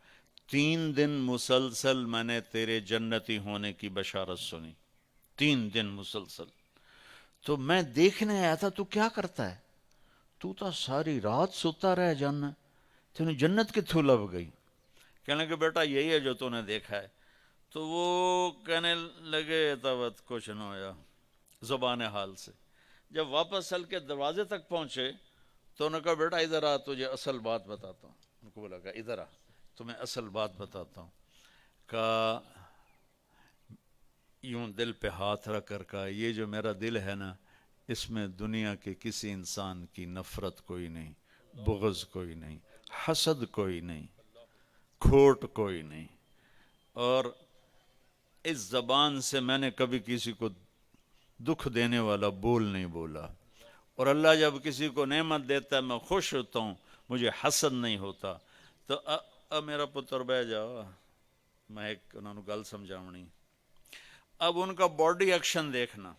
3 دن مسلسل میں نے تیرے جنتی ہونے کی بشارت سنی، 3 دن مسلسل، تو میں دیکھنے آیا تھا تو کیا کرتا ہے، تو ساری رات سوتا رہ جانا، تینوں جنت کتھوں لب گئی۔ کہنے لگے بیٹا یہی ہے جو تو نے دیکھا ہے۔ تو وہ کہنے لگے تبت کچھ نہ ہویا، زبان حال سے۔ جب واپس چل کے دروازے تک پہنچے تو انہوں نے کہا بیٹا ادھر آ، تجھے اصل بات بتاتا ہوں۔ ان کو بولا کہ ادھر آ، تمہیں اصل بات بتاتا ہوں۔ کہا یوں دل پہ ہاتھ رکھ کر کہا یہ جو میرا دل ہے نا، اس میں دنیا کے کسی انسان کی نفرت کوئی نہیں، بغض کوئی نہیں، حسد کوئی نہیں، کھوٹ کوئی نہیں، اور اس زبان سے میں نے کبھی کسی کو دکھ دینے والا بول نہیں بولا، اور اللہ جب کسی کو نعمت دیتا ہے میں خوش ہوتا ہوں، مجھے حسد نہیں ہوتا۔ تو اب میرا پتر بہ جاؤ، میں ایک انہوں نے گل سمجھاونی۔ اب ان کا باڈی ایکشن دیکھنا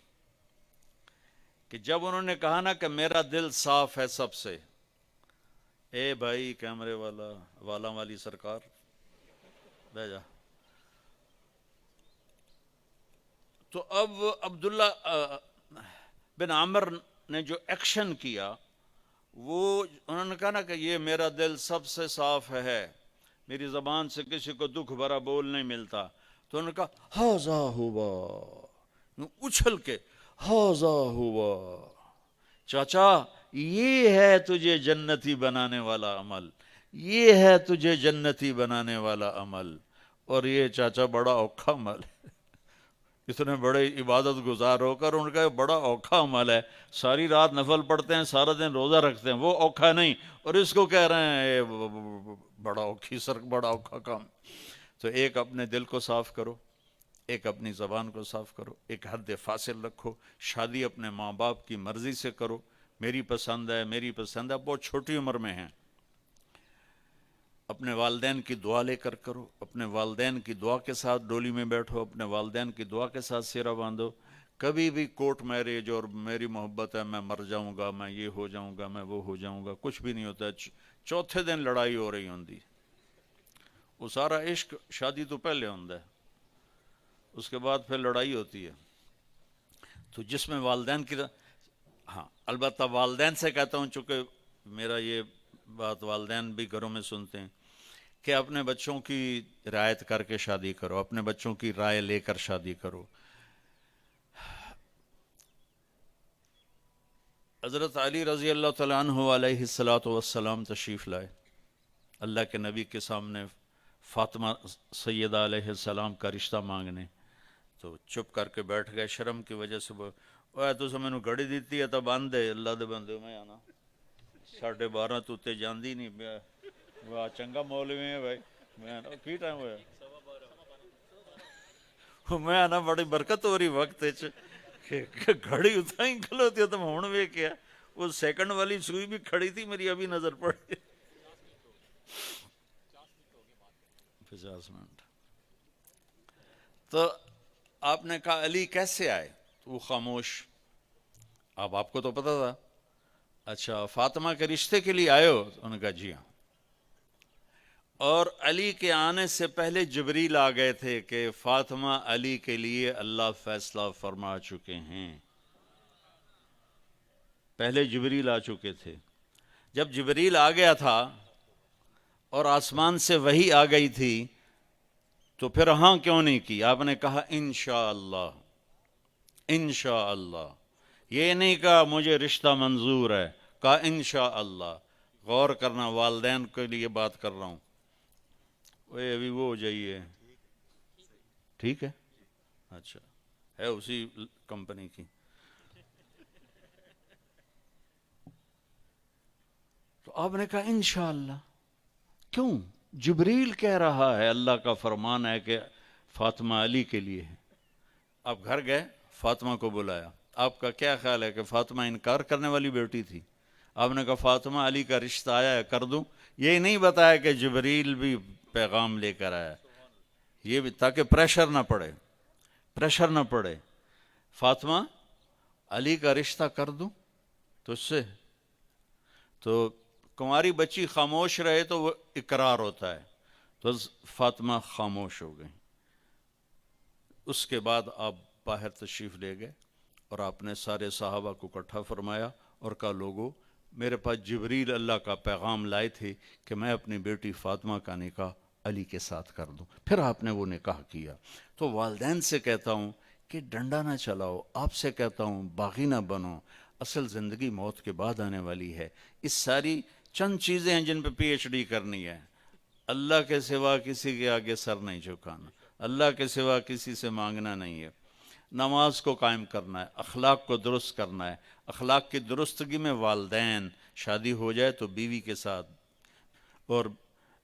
کہ جب انہوں نے کہا نا کہ میرا دل صاف ہے سب سے، اے بھائی کیمرے والا، والا والی سرکار بہ جا۔ تو اب عبداللہ بن عامر نے جو ایکشن کیا، وہ انہوں نے کہا نا کہ یہ میرا دل سب سے صاف ہے، میری زبان سے کسی کو دکھ بھرا بول نہیں ملتا، تو انہوں نے کہا ہاذا ہوا، اچھل کے ہاذا ہوا، چاچا یہ ہے تجھے جنتی بنانے والا عمل، یہ ہے تجھے جنتی بنانے والا عمل، اور یہ چاچا بڑا اوکھا عمل ہے۔ اتنے بڑے عبادت گزار ہو کر ان کا بڑا اوکھا عمل ہے، ساری رات نفل پڑھتے ہیں، سارا دن روزہ رکھتے ہیں، وہ اوکھا نہیں، اور اس کو کہہ رہے ہیں بڑا اوکھی سر، بڑا اوکھا کام۔ تو ایک اپنے دل کو صاف کرو، ایک اپنی زبان کو صاف کرو، ایک حد فاصل رکھو، شادی اپنے ماں باپ کی مرضی سے کرو، میری پسند ہے میری پسند ہے، بہت چھوٹی عمر میں ہیں، اپنے والدین کی دعا لے کر کرو، اپنے والدین کی دعا کے ساتھ ڈولی میں بیٹھو، اپنے والدین کی دعا کے ساتھ سیرہ باندھو۔ کبھی بھی کورٹ میرج اور میری محبت ہے میں مر جاؤں گا، میں یہ ہو جاؤں گا، میں وہ ہو جاؤں گا، کچھ بھی نہیں ہوتا ہے۔ چوتھے دن لڑائی ہو رہی ہوندی، وہ سارا عشق شادی تو پہلے ہوندا ہے، اس کے بعد پھر لڑائی ہوتی ہے۔ تو جس میں والدین کی ہاں البتہ والدین سے کہتا ہوں، چونکہ میرا یہ بات والدین بھی گھروں میں سنتے ہیں کہ اپنے بچوں کی رعایت کر کے شادی کرو، اپنے بچوں کی رائے لے کر شادی کرو۔ حضرت علی رضی اللہ تعالیٰ عنہ علیہ السلام تشریف لائے اللہ کے نبی کے سامنے فاطمہ سیدہ علیہ السلام کا رشتہ مانگنے، تو چپ کر کے بیٹھ گئے شرم کی وجہ سے۔ وہ تو مینوں گھڑی دیتی ہے تو بند ہے، اللہ دے بندے میں آنا 12:30 تو تے جاندی نہیں، واہ چنگا مولوی ہے بھائی، میں کی ٹائم ہوا میں آنا بڑی برکت ہو رہی وقت گھڑی اتنا ہی کھلوتی تو ہوں وے کیا وہ سیکنڈ والی سوئی بھی کھڑی تھی میری ابھی نظر پڑی 50 منٹ. تو آپ نے کہا علی کیسے آئے؟ تو وہ خاموش. اب آپ کو تو پتا تھا. اچھا فاطمہ کے رشتے کے لیے آئے ہو؟ انہوں نے کہا جی ہاں. اور علی کے آنے سے پہلے جبریل آ گئے تھے کہ فاطمہ علی کے لیے اللہ فیصلہ فرما چکے ہیں. پہلے جبریل آ چکے تھے. جب جبریل آ گیا تھا اور آسمان سے وحی آ گئی تھی تو پھر ہاں کیوں نہیں کی؟ آپ نے کہا انشاءاللہ انشاءاللہ. یہ نہیں کہا مجھے رشتہ منظور ہے، کہا انشاءاللہ. غور کرنا، والدین کے لیے بات کر رہا ہوں. ابھی وہ ہو جائیے ٹھیک ہے. اچھا ہے اسی کمپنی کی. تو آپ نے کہا انشاءاللہ. کیوں؟ جبریل کہہ رہا ہے، اللہ کا فرمان ہے کہ فاطمہ علی کے لیے ہے. آپ گھر گئے، فاطمہ کو بلایا. آپ کا کیا خیال ہے کہ فاطمہ انکار کرنے والی بیٹی تھی؟ آپ نے کہا فاطمہ علی کا رشتہ آیا ہے، کر دوں. یہ نہیں بتایا کہ جبریل بھی پیغام لے کر آیا، یہ بھی تاکہ پریشر نہ پڑے. پریشر نہ پڑے. فاطمہ علی کا رشتہ کر دوں تو اس سے تو کماری بچی خاموش رہے تو وہ اقرار ہوتا ہے. تو فاطمہ خاموش ہو گئی. اس کے بعد آپ باہر تشریف لے گئے اور آپ نے سارے صحابہ کو اکٹھا فرمایا اور کہا لوگو میرے پاس جبریل اللہ کا پیغام لائے تھے کہ میں اپنی بیٹی فاطمہ کا نکاح علی کے ساتھ کر دوں. پھر آپ نے وہ نکاح کیا. تو والدین سے کہتا ہوں کہ ڈنڈا نہ چلاؤ، آپ سے کہتا ہوں باغی نہ بنو. اصل زندگی موت کے بعد آنے والی ہے. اس ساری چند چیزیں ہیں جن پہ پی ایچ ڈی کرنی ہے. اللہ کے سوا کسی کے آگے سر نہیں جھکانا، اللہ کے سوا کسی سے مانگنا نہیں ہے. نماز کو قائم کرنا ہے، اخلاق کو درست کرنا ہے. اخلاق کی درستگی میں والدین، شادی ہو جائے تو بیوی کے ساتھ اور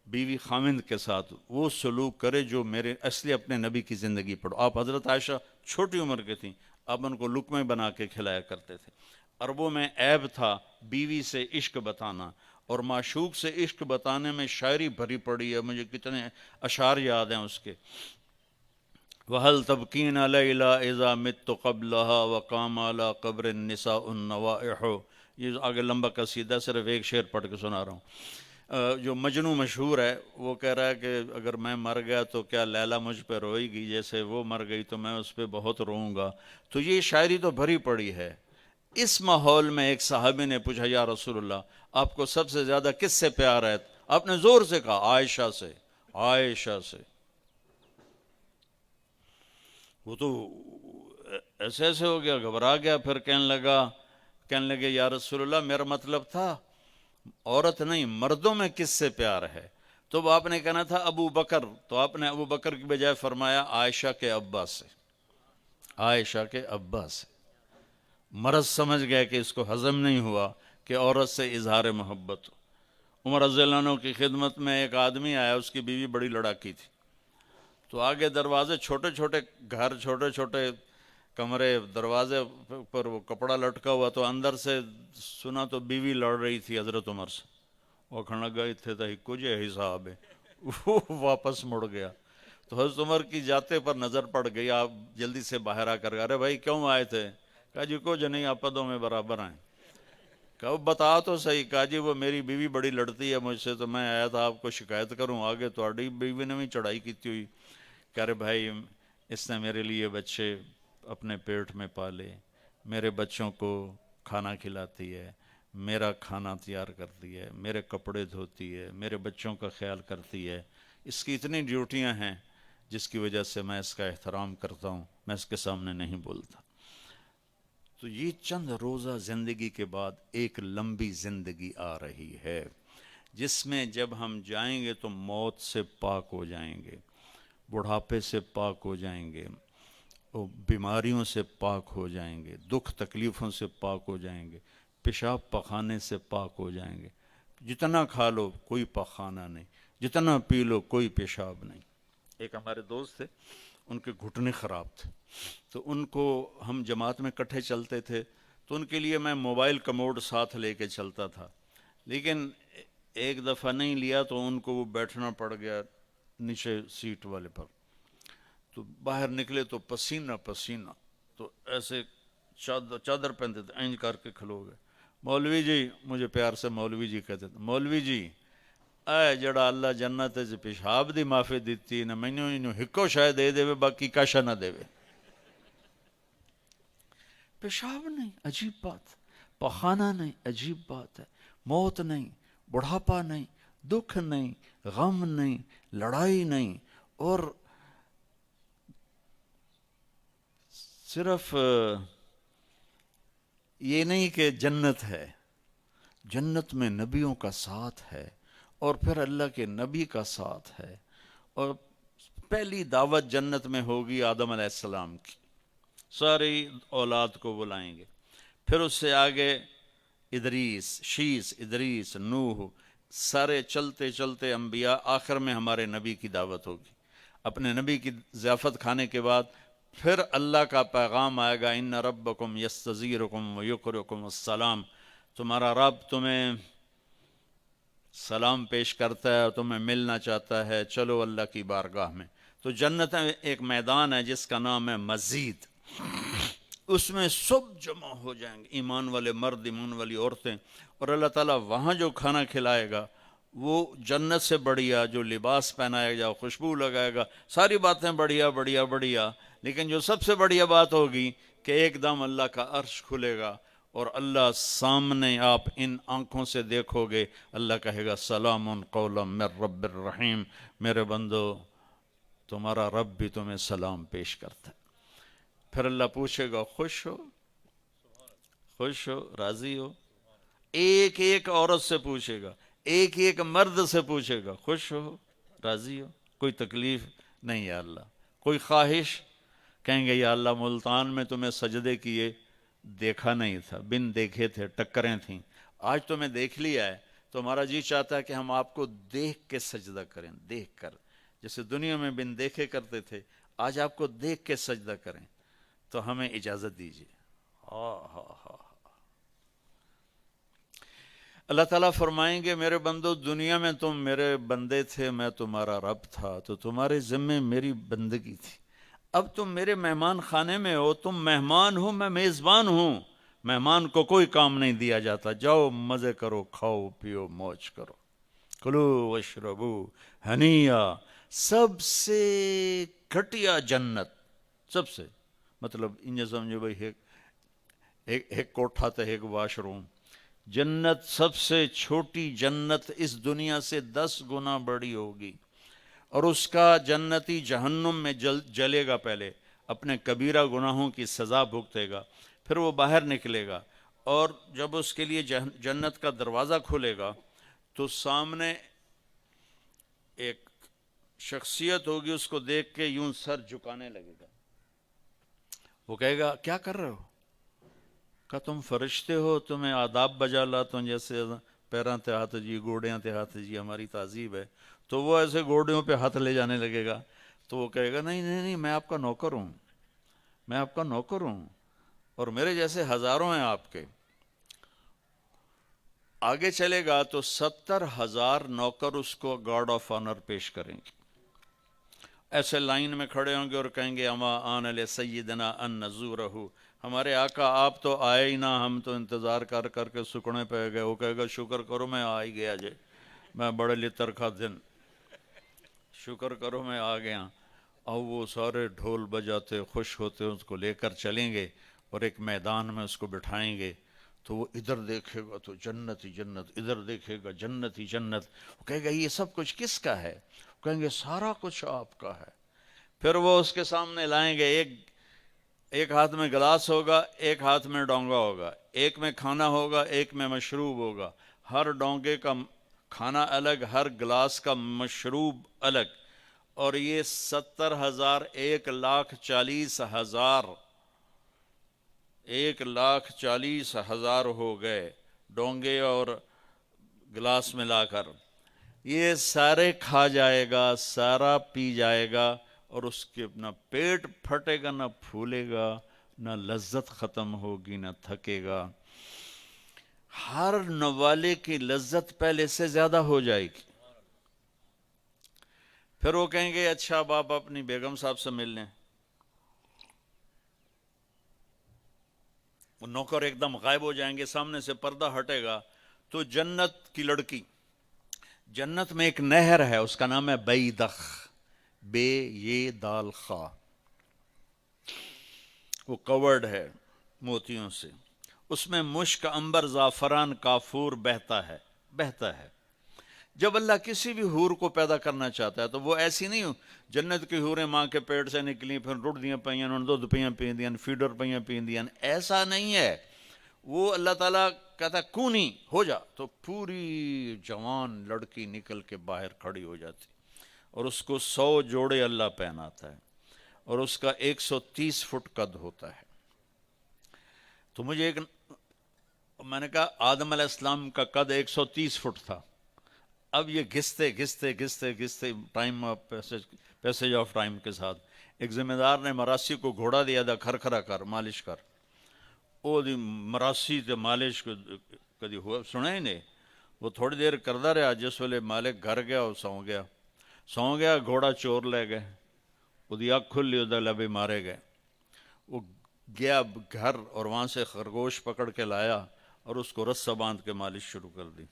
بیوی خامند کے ساتھ وہ سلوک کرے جو میرے اصلی اپنے نبی کی زندگی پڑھو. آپ حضرت عائشہ چھوٹی عمر کی تھیں، آپ ان کو لقمے بنا کے کھلایا کرتے تھے. عربوں میں عیب تھا بیوی سے عشق بتانا، اور معشوق سے عشق بتانے میں شاعری بھری پڑی ہے. مجھے کتنے اشعار یاد ہیں اس کے. وَهَلْ تَبْكِينَ لَيْلَا إِذَا مِتُّ قَبْلَهَا وَقَامَ عَلَىٰ قَبْرِ النِّسَاءُ النَّوَائِحُ. یہ آگے لمبا قصیدہ، صرف ایک شعر پڑھ کے سنا رہا ہوں. جو مجنوں مشہور ہے وہ کہہ رہا ہے کہ اگر میں مر گیا تو کیا لیلا مجھ پہ روئے گی، جیسے وہ مر گئی تو میں اس پہ بہت روؤں گا. تو یہ شاعری تو بھری پڑی ہے. اس ماحول میں ایک صحابی نے پوچھا یا رسول اللہ آپ کو سب سے زیادہ کس سے پیار ہے؟ آپ نے زور سے کہا عائشہ سے. عائشہ سے. وہ تو ایسے ایسے ہو گیا، گھبرا گیا. پھر کہنے لگے یا رسول اللہ میرا مطلب تھا عورت نہیں، مردوں میں کس سے پیار ہے؟ تو آپ نے کہنا تھا ابو بکر، تو آپ نے ابو بکر کی بجائے فرمایا عائشہ کے ابا سے. عائشہ کے ابا سے. مرض سمجھ گئے کہ اس کو ہضم نہیں ہوا کہ عورت سے اظہار محبت ہو. عمر رضی اللہ عنہ کی خدمت میں ایک آدمی آیا، اس کی بیوی بڑی لڑاکی تھی. تو آگے دروازے چھوٹے چھوٹے گھر، چھوٹے چھوٹے کمرے، دروازے پر وہ کپڑا لٹکا ہوا. تو اندر سے سنا تو بیوی لڑ رہی تھی حضرت عمر سے. وہ کھڑا گئے تھے تو کچھ حساب ہے. وہ واپس مڑ گیا. تو حضرت عمر کی جاتے پر نظر پڑ گئی. آپ جلدی سے باہر آ کر ارے بھائی کیوں آئے تھے؟ کہا جی کچھ نہیں، آپ پدوں میں برابر آئیں. کہا بتا تو صحیح. کہا جی وہ میری بیوی بڑی لڑتی ہے مجھ سے تو میں آیا تھا آپ کو شکایت کروں. آگے تھوڑی بیوی نے بھی چڑھائی کی ہوئی. کہہ رہے بھائی اس نے میرے لیے بچے اپنے پیٹ میں پالے، میرے بچوں کو کھانا کھلاتی ہے، میرا کھانا تیار کرتی ہے، میرے کپڑے دھوتی ہے، میرے بچوں کا خیال کرتی ہے. اس کی اتنی ڈیوٹیاں ہیں جس کی وجہ سے میں اس کا احترام کرتا ہوں، میں اس کے سامنے نہیں بولتا. تو یہ چند روزہ زندگی کے بعد ایک لمبی زندگی آ رہی ہے جس میں جب ہم جائیں گے تو موت سے پاک ہو جائیں گے، بڑھاپے سے پاک ہو جائیں گے، بیماریوں سے پاک ہو جائیں گے، دکھ تکلیفوں سے پاک ہو جائیں گے، پیشاب پخانے سے پاک ہو جائیں گے. جتنا کھا لو کوئی پخانہ نہیں، جتنا پی لو کوئی پیشاب نہیں. ایک ہمارے دوست تھے، ان کے گھٹنے خراب تھے، تو ان کو ہم جماعت میں کٹھے چلتے تھے تو ان کے لیے میں موبائل کموڈ ساتھ لے کے چلتا تھا، لیکن ایک دفعہ نہیں لیا تو ان کو وہ بیٹھنا پڑ گیا نیچے سیٹ والے پر، تو باہر نکلے تو پسینہ پسینہ، تو ایسے چادر پہنتے تھے، اینج کر کے کھلو گئے، مولوی جی، مجھے پیار سے مولوی جی کہتے تھے، مولوی جی اے جڑا اللہ جنت سے پیشاب دی معافی دیتی نہ مینوں انہوں ہکو شاید دے دے باقی کاشا نہ دے، پیشاب نہیں عجیب بات، پخانہ نہیں عجیب بات ہے، موت نہیں، بڑھاپا نہیں، دکھ نہیں، غم نہیں، لڑائی نہیں، اور صرف یہ نہیں کہ جنت ہے، جنت میں نبیوں کا ساتھ ہے، اور پھر اللہ کے نبی کا ساتھ ہے، اور پہلی دعوت جنت میں ہوگی آدم علیہ السلام کی، ساری اولاد کو بلائیں گے، پھر اس سے آگے ادریس، شیس، ادریس، نوح، سارے چلتے چلتے انبیاء، آخر میں ہمارے نبی کی دعوت ہوگی، اپنے نبی کی ضیافت کھانے کے بعد پھر اللہ کا پیغام آئے گا، ان ربکم یستزیرکم ویقرکم السلام، تمہارا رب تمہیں سلام پیش کرتا ہے اور تمہیں ملنا چاہتا ہے، چلو اللہ کی بارگاہ میں۔ تو جنت ایک میدان ہے جس کا نام ہے مسجد، اس میں سب جمع ہو جائیں گے، ایمان والے مرد، ایمان والی عورتیں، اور اللہ تعالیٰ وہاں جو کھانا کھلائے گا وہ جنت سے بڑھیا، جو لباس پہنائے گا، خوشبو لگائے گا، ساری باتیں بڑھیا بڑھیا بڑھیا، لیکن جو سب سے بڑھیا بات ہوگی کہ ایک دم اللہ کا عرش کھلے گا اور اللہ سامنے آپ ان آنکھوں سے دیکھو گے، اللہ کہے گا سلام قولا من رب الرحیم، میرے بندو تمہارا رب بھی تمہیں سلام پیش کرتا ہے۔ پھر اللہ پوچھے گا خوش ہو، خوش ہو، راضی ہو، ایک ایک عورت سے پوچھے گا، ایک ایک مرد سے پوچھے گا، خوش ہو، راضی ہو، کوئی تکلیف نہیں یا اللہ، کوئی خواہش؟ کہیں گے یا اللہ ملتان میں تمہیں سجدے کیے دیکھا نہیں تھا، بن دیکھے تھے، ٹکریں تھیں، آج تمہیں دیکھ لیا ہے تو ہمارا جی چاہتا ہے کہ ہم آپ کو دیکھ کے سجدہ کریں، دیکھ کر، جیسے دنیا میں بن دیکھے کرتے تھے، آج آپ کو دیکھ کے سجدہ کریں، تو ہمیں اجازت دیجیے۔ اللہ تعالیٰ فرمائیں گے میرے بندو دنیا میں تم میرے بندے تھے، میں تمہارا رب تھا، تو تمہارے ذمے میری بندگی تھی، اب تم میرے مہمان خانے میں ہو، تم مہمان ہو، میں میزبان ہوں، مہمان کو کوئی کام نہیں دیا جاتا، جاؤ مزے کرو، کھاؤ پیو موج کرو، کلو وشربو ہنیا، سب سے گھٹیا جنت، سب سے، مطلب انجا سمجھو بھائی ایک کوٹھا تھا، ایک واش روم، جنت سب سے چھوٹی جنت اس دنیا سے 10 گنا بڑی ہوگی، اور اس کا جنتی جہنم میں جلے گا، پہلے اپنے کبیرہ گناہوں کی سزا بھگتے گا، پھر وہ باہر نکلے گا، اور جب اس کے لیے جنت کا دروازہ کھلے گا تو سامنے ایک شخصیت ہوگی، اس کو دیکھ کے یوں سر جھکانے لگے گا، وہ کہے گا کیا کر رہے ہو؟ کہ تم فرشتے ہو، تمہیں آداب بجا لاتا ہوں، جیسے پیراں تے ہاتھ جی، گوڑیاں تے ہاتھ جی، ہماری تہذیب ہے، تو وہ ایسے گوڑیوں پہ ہاتھ لے جانے لگے گا، تو وہ کہے گا نہیں نہیں نہیں، میں آپ کا نوکر ہوں، میں آپ کا نوکر ہوں، اور میرے جیسے ہزاروں ہیں آپ کے۔ آگے چلے گا تو 70,000 نوکر اس کو گارڈ آف آنر پیش کریں گے، ایسے لائن میں کھڑے ہوں گے اور کہیں گے اما آن علیہ سیدنا ان نزورہ، ہمارے آقا آپ تو آئے ہی نہ، ہم تو انتظار کر کر کے سکڑے پہ گئے۔ وہ کہے گا شکر کرو میں آ ہی گیا جے، میں بڑے لطر کا دن، شکر کرو میں آ گیا۔ اور وہ سارے ڈھول بجاتے خوش ہوتے اس کو لے کر چلیں گے اور ایک میدان میں اس کو بٹھائیں گے، تو وہ ادھر دیکھے گا تو جنت ہی جنت، ادھر دیکھے گا جنت ہی جنت، وہ کہے گا یہ سب کچھ کس کا ہے؟ وہ کہیں گے سارا کچھ آپ کا ہے۔ پھر وہ اس کے سامنے لائیں گے، ایک ہاتھ میں گلاس ہوگا، ایک ہاتھ میں ڈونگا ہوگا، ایک میں کھانا ہوگا، ایک میں مشروب ہوگا، ہر ڈونگے کا کھانا الگ، ہر گلاس کا مشروب الگ، اور یہ 70,000، 1,40,000، 1,40,000 ہو گئے ڈونگے اور گلاس ملا کر، یہ سارے کھا جائے گا، سارا پی جائے گا، اور اس کے نہ پیٹ پھٹے گا، نہ پھولے گا، نہ لذت ختم ہوگی، نہ تھکے گا. ہر نوالے کی لذت پہلے سے زیادہ ہو جائے گی. پھر وہ کہیں گے اچھا اب آپ اپنی بیگم صاحب سے مل لیں. وہ نوکر ایک دم غائب ہو جائیں گے، سامنے سے پردہ ہٹے گا تو جنت کی لڑکی، جنت میں ایک نہر ہے، اس کا نام ہے بیدخ، بے یہ دال خا، وہ کورڈ ہے موتیوں سے، اس میں مشک، عنبر، زعفران، کافور بہتا ہے. جب اللہ کسی بھی حور کو پیدا کرنا چاہتا ہے تو وہ ایسی نہیں ہو، جنت کی حوریں ماں کے پیٹ سے نکلی پھر رڑدیاں پئیاں انہوں نے دودھ پیاں پیندیاں فیڈر پیاں پیندیاں، ایسا نہیں ہے. وہ اللہ تعالیٰ کہتا ہے کونی ہو جا تو پوری جوان لڑکی نکل کے باہر کھڑی ہو جاتی، اور اس کو 100 جوڑے اللہ پہناتا ہے، اور اس کا 130 فٹ قد ہوتا ہے. تو مجھے میں نے کہا آدم علیہ السلام کا قد 130 فٹ تھا. اب یہ گھستے ٹائم پیسج آف ٹائم کے ساتھ ایک ذمہ دار نے مراسی کو گھوڑا دیا تھا، کھر کر مالش کر. وہ مراسی تے مالش کدی ہوا سنا ہی نہیں. وہ تھوڑی دیر کردا رہا، جس ویلے مالک گھر گیا وہ سو گیا گھوڑا چور لے گئے، وہ اکھ کھلی، وہ لبے مارے گئے. وہ گیا گھر اور وہاں سے خرگوش پکڑ کے لایا اور اس کو رسہ باندھ کے مالش شروع کر دی.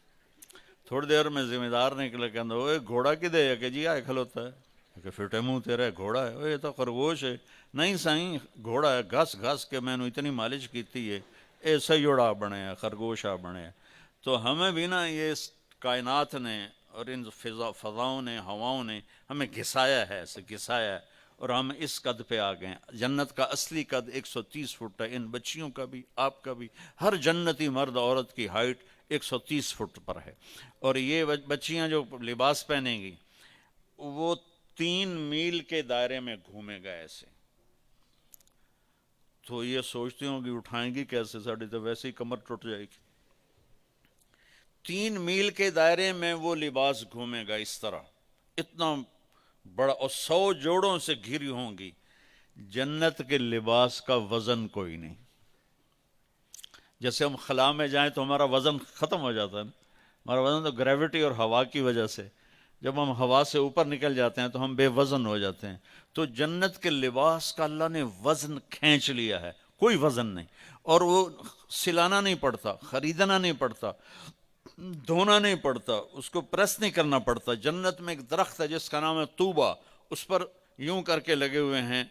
تھوڑی دیر میں ذمہ دار نکلے، کہنا وہ گھوڑا کدے ہے؟ کہ جی آئے کھلوتا ہے. کہ فٹے منہ تیرا گھوڑا ہے؟ یہ تو خرگوش ہے. نہیں سائیں گھوڑا ہے، گھس کے میں نے اتنی مالش کیتی ہے ایسا جوڑا بنے ہے، خرگوش آ بنے ہے. تو ہمیں بھی نا یہ کائنات نے اور ان فضاؤں نے، ہواؤں نے ہمیں گھسایا ہے، ایسے گھسایا ہے، اور ہم اس قد پہ آ گئے. جنت کا اصلی قد 130 فٹ ہے. ان بچیوں کا بھی، آپ کا بھی، ہر جنتی مرد عورت کی ہائٹ 130 فٹ پر ہے. اور یہ بچیاں جو لباس پہنیں گی وہ 3 میل کے دائرے میں گھومے گا ایسے. تو یہ سوچتی ہوں کہ اٹھائیں گی کیسے، ساڑی تو ویسے ہی کمر ٹوٹ جائے گی. 3 میل کے دائرے میں وہ لباس گھومے گا اس طرح، اتنا بڑا، اور 100 جوڑوں سے گھری ہوں گی. جنت کے لباس کا وزن کوئی نہیں. جیسے ہم خلا میں جائیں تو ہمارا وزن ختم ہو جاتا ہے نا، ہمارا وزن تو گریوٹی اور ہوا کی وجہ سے، جب ہم ہوا سے اوپر نکل جاتے ہیں تو ہم بے وزن ہو جاتے ہیں. تو جنت کے لباس کا اللہ نے وزن کھینچ لیا ہے، کوئی وزن نہیں. اور وہ سلانا نہیں پڑتا، خریدنا نہیں پڑتا، دھونا نہیں پڑتا، اس کو پریس نہیں کرنا پڑتا. جنت میں ایک درخت ہے جس کا نام ہے طوبہ، اس پر یوں کر کے لگے ہوئے ہیں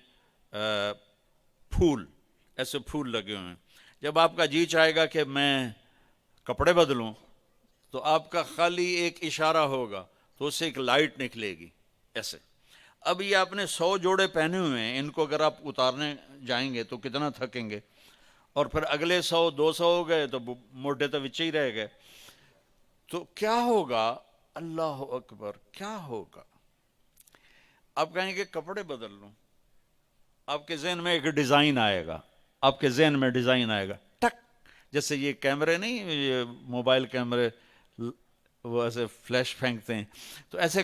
پھول، ایسے پھول لگے ہوئے ہیں. جب آپ کا جی چاہے گا کہ میں کپڑے بدلوں تو آپ کا خالی ایک اشارہ ہوگا تو اس سے ایک لائٹ نکلے گی ایسے. اب یہ آپ نے 100 جوڑے پہنے ہوئے ہیں، ان کو اگر آپ اتارنے جائیں گے تو کتنا تھکیں گے، اور پھر اگلے 100 200 ہو گئے تو موٹے تو وچے ہی رہ گئے. تو کیا ہوگا؟ اللہ اکبر، کیا ہوگا؟ آپ کہیں گے کپڑے بدل لوں، آپ کے ذہن میں ایک ڈیزائن آئے گا، آپ کے ذہن میں ڈیزائن آئے گا ٹک، جیسے یہ کیمرے نہیں، یہ موبائل کیمرے وہ ایسے فلیش پھینکتے ہیں، تو ایسے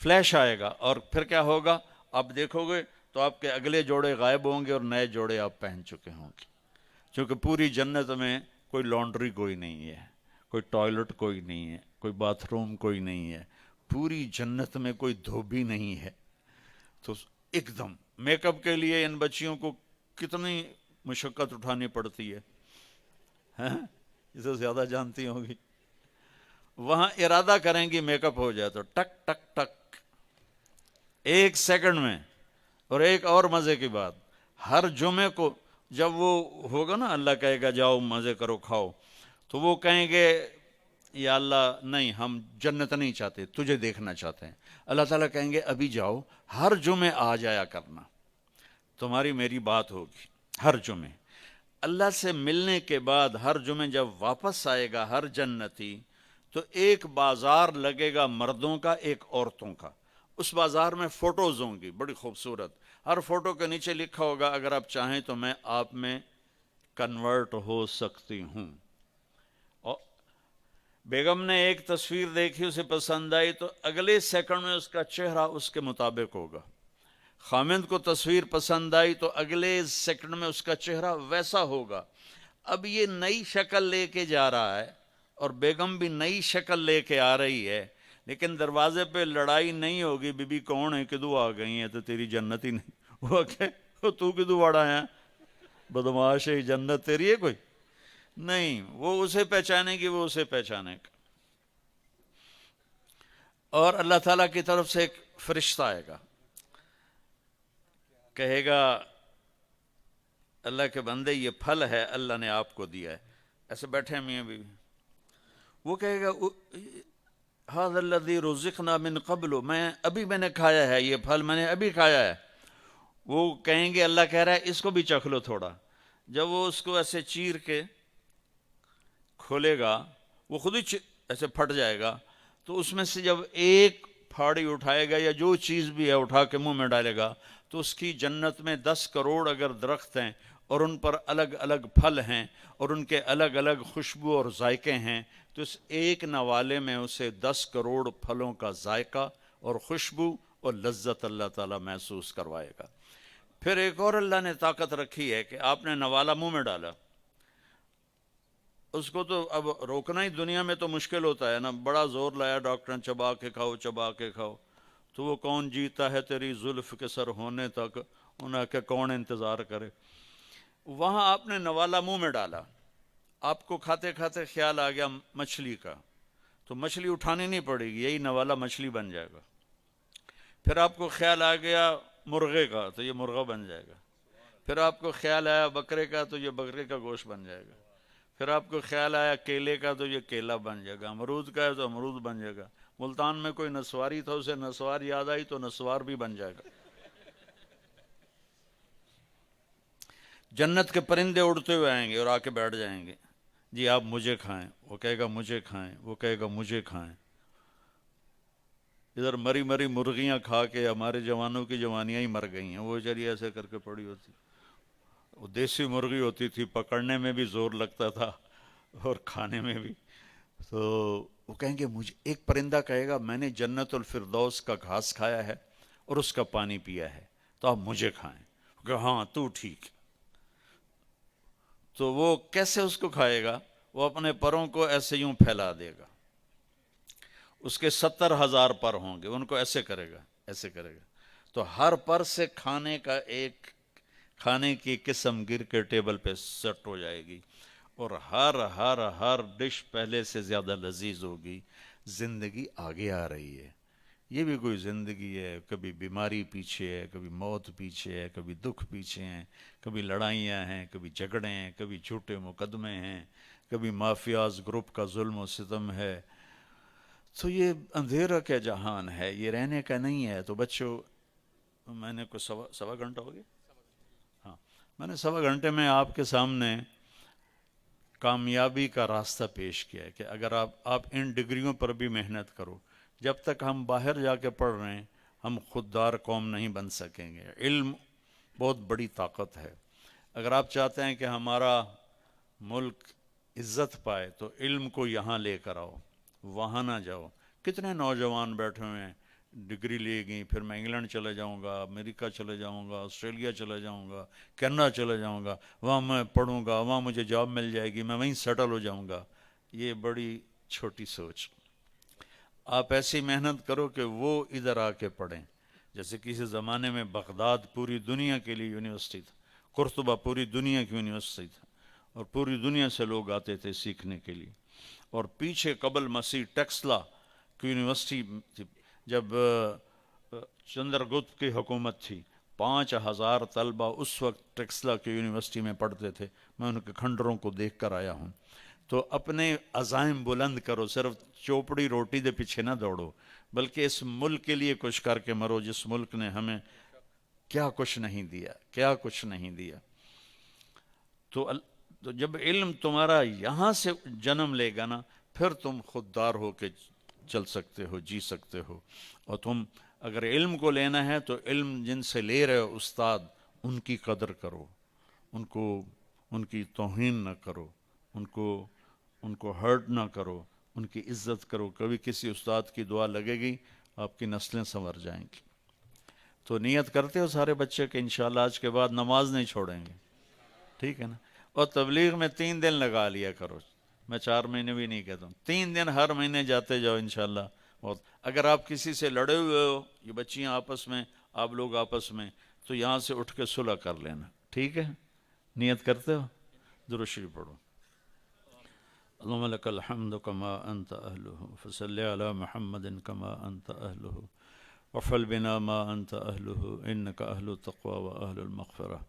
فلیش آئے گا. اور پھر کیا ہوگا؟ آپ دیکھو گے تو آپ کے اگلے جوڑے غائب ہوں گے اور نئے جوڑے آپ پہن چکے ہوں گے. کیونکہ پوری جنت میں کوئی لانڈری کوئی نہیں ہے، کوئی ٹوائلٹ کوئی نہیں ہے، کوئی باتھ روم کوئی نہیں ہے، پوری جنت میں کوئی دھوبی نہیں ہے. تو ایک دم میک اپ کے لیے ان بچیوں کو کتنی مشقت اٹھانی پڑتی ہے، اسے زیادہ جانتی ہوں گی. وہاں ارادہ کریں گی میک اپ ہو جائے تو ٹک ٹک ٹک 1 سیکنڈ میں. اور ایک اور مزے کی بات، ہر جمعے کو جب وہ ہوگا نا، اللہ کہے گا جاؤ مزے کرو کھاؤ، تو وہ کہیں گے یا اللہ نہیں، ہم جنت نہیں چاہتے، تجھے دیکھنا چاہتے ہیں. اللہ تعالیٰ کہیں گے ابھی جاؤ، ہر جمعے آ جایا کرنا، تمہاری میری بات ہوگی ہر جمعے. اللہ سے ملنے کے بعد ہر جمعے جب واپس آئے گا ہر جنتی، تو ایک بازار لگے گا مردوں کا، ایک عورتوں کا. اس بازار میں فوٹوز ہوں گی بڑی خوبصورت، ہر فوٹو کے نیچے لکھا ہوگا اگر آپ چاہیں تو میں آپ میں کنورٹ ہو سکتی ہوں. اور بیگم نے ایک تصویر دیکھی، اسے پسند آئی تو اگلے سیکنڈ میں اس کا چہرہ اس کے مطابق ہوگا. خامند کو تصویر پسند آئی تو اگلے سیکنڈ میں اس کا چہرہ ویسا ہوگا. اب یہ نئی شکل لے کے جا رہا ہے اور بیگم بھی نئی شکل لے کے آ رہی ہے, لیکن دروازے پہ لڑائی نہیں ہوگی, بی بی کون ہے, کدو آ گئی ہیں, تو تیری جنت ہی نہیں. وہ کہ تو کدو واڑا ہے, بدماش ہے, جنت تیری ہے کوئی نہیں. وہ اسے پہچانے گی, وہ اسے پہچانے گا. اور اللہ تعالیٰ کی طرف سے ایک فرشتہ آئے گا, کہے گا اللہ کے بندے یہ پھل ہے اللہ نے آپ کو دیا ہے. ایسے بیٹھے ہیں میاں بیوی, وہ کہے گا ھذا الذی رزقنا من قبل, میں نے کھایا ہے یہ پھل, میں نے ابھی کھایا ہے. وہ کہیں گے اللہ کہہ رہا ہے اس کو بھی چکھ لو تھوڑا. جب وہ اس کو ایسے چیر کے کھولے گا, وہ خود ہی ایسے پھٹ جائے گا, تو اس میں سے جب ایک پھاڑی اٹھائے گا یا جو چیز بھی ہے اٹھا کے منہ میں ڈالے گا, تو اس کی جنت میں 10 کروڑ اگر درخت ہیں اور ان پر الگ الگ پھل ہیں اور ان کے الگ الگ خوشبو اور ذائقے ہیں, تو اس ایک نوالے میں اسے 10 کروڑ پھلوں کا ذائقہ اور خوشبو اور لذت اللہ تعالیٰ محسوس کروائے گا. پھر ایک اور اللہ نے طاقت رکھی ہے کہ آپ نے نوالا منہ میں ڈالا, اس کو تو اب روکنا ہی دنیا میں تو مشکل ہوتا ہے نا, بڑا زور لایا ڈاکٹر نے چبا کے کھاؤ چبا کے کھاؤ, تو وہ کون جیتا ہے تیری زلف کے سر ہونے تک, انہیں کہ کون انتظار کرے. وہاں آپ نے نوالا منہ میں ڈالا, آپ کو کھاتے کھاتے خیال آ گیا مچھلی کا, تو مچھلی اٹھانی نہیں پڑے گی, یہی نوالا مچھلی بن جائے گا. پھر آپ کو خیال آ گیا مرغے کا, تو یہ مرغا بن جائے گا. پھر آپ کو خیال آیا بکرے کا, تو یہ بکرے کا گوشت بن جائے گا. پھر آپ کو خیال آیا کیلے کا, تو یہ کیلا بن جائے گا. امرود کا ہے تو امرود بن جائے گا. ملتان میں کوئی نسواری تھا, اسے نسوار یاد آئی تو نسوار بھی بن جائے گا. جنت کے پرندے اڑتے ہوئے آئیں گے اور آ کے بیٹھ جائیں گے, جی آپ مجھے کھائیں. وہ کہے گا مجھے کھائیں, وہ کہے گا مجھے کھائیں. ادھر مری مری مرغیاں کھا کے ہمارے جوانوں کی جوانیاں ہی مر گئی ہیں, وہ چلیے ایسے کر کے پڑی ہوتی. وہ دیسی مرغی ہوتی تھی, پکڑنے میں بھی زور لگتا تھا اور کھانے میں بھی. تو وہ کہیں گے مجھے, ایک پرندہ کہے گا میں نے جنت الفردوس کا گھاس کھایا ہے اور اس کا پانی پیا ہے, تو آپ مجھے کھائیں. کہ ہاں تو ٹھیک. تو وہ کیسے اس کو کھائے گا, وہ اپنے پروں کو ایسے یوں پھیلا دے گا. اس کے 70,000 پر ہوں گے, ان کو ایسے کرے گا, ایسے کرے گا, تو ہر پر سے کھانے کا ایک کھانے کی قسم گر کے ٹیبل پہ سیٹ ہو جائے گی, اور ہر ڈش پہلے سے زیادہ لذیذ ہوگی. زندگی آگے آ رہی ہے. یہ بھی کوئی زندگی ہے, کبھی بیماری پیچھے ہے, کبھی موت پیچھے ہے, کبھی دکھ پیچھے ہیں, کبھی لڑائیاں ہیں, کبھی جھگڑے ہیں, کبھی جھوٹے مقدمے ہیں, کبھی مافیاز گروپ کا ظلم و ستم ہے. تو یہ اندھیرا کا جہان ہے, یہ رہنے کا نہیں ہے. تو بچوں, میں نے کوئی سوا گھنٹہ ہو گیا, ہاں, میں نے سوا گھنٹے میں آپ کے سامنے کامیابی کا راستہ پیش کیا ہے کہ اگر آپ ان ڈگریوں پر بھی محنت کرو. جب تک ہم باہر جا کے پڑھ رہے ہیں ہم خوددار قوم نہیں بن سکیں گے. علم بہت بڑی طاقت ہے. اگر آپ چاہتے ہیں کہ ہمارا ملک عزت پائے تو علم کو یہاں لے کر آؤ, وہاں نہ جاؤ. کتنے نوجوان بیٹھے ہوئے ہیں, ڈگری لے گئی, پھر میں انگلینڈ چلے جاؤں گا, امریکہ چلے جاؤں گا, آسٹریلیا چلے جاؤں گا, کینیڈا چلے جاؤں گا, وہاں میں پڑھوں گا, وہاں مجھے جاب مل جائے گی, میں وہیں سیٹل ہو جاؤں گا. یہ بڑی چھوٹی سوچ. آپ ایسی محنت کرو کہ وہ ادھر آ کے پڑھیں. جیسے کسی زمانے میں بغداد پوری دنیا کے لیے یونیورسٹی تھا, قرطبہ پوری دنیا کی یونیورسٹی تھا, اور پوری دنیا سے لوگ آتے تھے سیکھنے کے لیے. اور پیچھے قبل مسیح ٹیکسلا کی یونیورسٹی تھی, جب چندر گپت کی حکومت تھی, 5,000 طلبہ اس وقت ٹیکسلا کی یونیورسٹی میں پڑھتے تھے. میں ان کے کھنڈروں کو دیکھ کر آیا ہوں. تو اپنے عزائم بلند کرو, صرف چوپڑی روٹی دے پیچھے نہ دوڑو, بلکہ اس ملک کے لیے کچھ کر کے مرو جس ملک نے ہمیں کیا کچھ نہیں دیا, کیا کچھ نہیں دیا. تو جب علم تمہارا یہاں سے جنم لے گا نا, پھر تم خوددار ہو کے چل سکتے ہو, جی سکتے ہو. اور تم اگر علم کو لینا ہے تو علم جن سے لے رہے ہو استاد, ان کی قدر کرو, ان کی توہین نہ کرو, ان کو ہرٹ نہ کرو, ان کی عزت کرو. کبھی کسی استاد کی دعا لگے گی, آپ کی نسلیں سنور جائیں گی. تو نیت کرتے ہو سارے بچے کہ انشاءاللہ آج کے بعد نماز نہیں چھوڑیں گے، ٹھیک ہے نا؟ اور تبلیغ میں 3 دن لگا لیا کرو، میں 4 مہینے بھی نہیں کہتا ہوں، 3 دن ہر مہینے جاتے جاؤ انشاءاللہ بہت۔ اگر آپ کسی سے لڑے ہوئے ہو، یہ بچیاں آپس میں، آپ لوگ آپس میں، تو یہاں سے اٹھ کے صلح کر لینا، ٹھیک ہے؟ نیت کرتے ہو؟ درود شریف پڑھو۔ اللهم لك الحمد كما أنت أهله فصل على محمد كما أنت أهله وفعل بنا ما أنت أهله إنك أهل التقوى وأهل المغفرة۔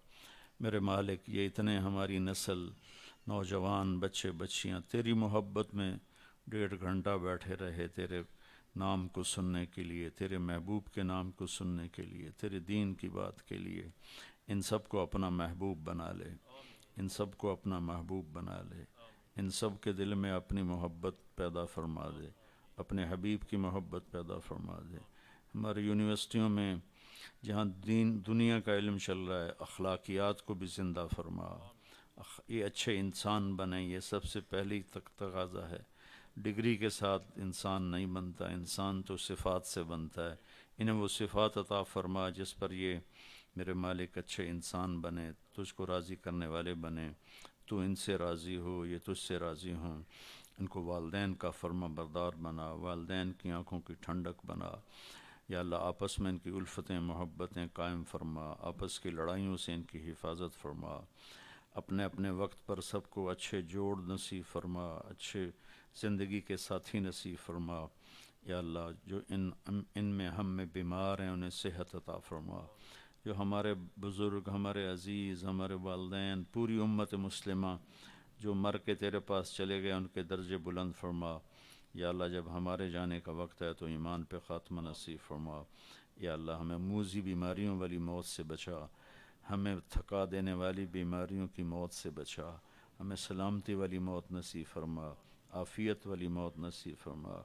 میرے مالک، یہ اتنے ہماری نسل، نوجوان، بچے بچیاں تیری محبت میں 1.5 گھنٹہ بیٹھے رہے تیرے نام کو سننے کے لیے، تیرے محبوب کے نام کو سننے کے لیے، تیرے دین کی بات کے لیے، ان سب کو اپنا محبوب بنا لے، ان سب کو اپنا محبوب بنا لے، ان سب کے دل میں اپنی محبت پیدا فرما دے، اپنے حبیب کی محبت پیدا فرما دے۔ ہماری یونیورسٹیوں میں جہاں دنیا کا علم چل رہا ہے، اخلاقیات کو بھی زندہ فرما، یہ اچھے انسان بنیں، یہ سب سے پہلی تقاضا ہے۔ ڈگری کے ساتھ انسان نہیں بنتا، انسان تو صفات سے بنتا ہے، انہیں وہ صفات عطا فرما جس پر یہ میرے مالک اچھے انسان بنے، تجھ کو راضی کرنے والے بنے، تو ان سے راضی ہو، یہ تجھ سے راضی ہوں، ان کو والدین کا فرما بردار بنا، والدین کی آنکھوں کی ٹھنڈک بنا، یا اللہ آپس میں ان کی الفتیں محبتیں قائم فرما، آپس کی لڑائیوں سے ان کی حفاظت فرما، اپنے اپنے وقت پر سب کو اچھے جوڑ نصیب فرما، اچھے زندگی کے ساتھی نصیب فرما، یا اللہ جو ان میں ہم میں بیمار ہیں انہیں صحت عطا فرما، جو ہمارے بزرگ، ہمارے عزیز، ہمارے والدین، پوری امت مسلمہ جو مر کے تیرے پاس چلے گئے ان کے درجے بلند فرما، یا اللہ جب ہمارے جانے کا وقت ہے تو ایمان پہ خاتمہ نصیب فرما، یا اللہ ہمیں موذی بیماریوں والی موت سے بچا، ہمیں تھکا دینے والی بیماریوں کی موت سے بچا، ہمیں سلامتی والی موت نصیب فرما، عافیت والی موت نصیب فرما،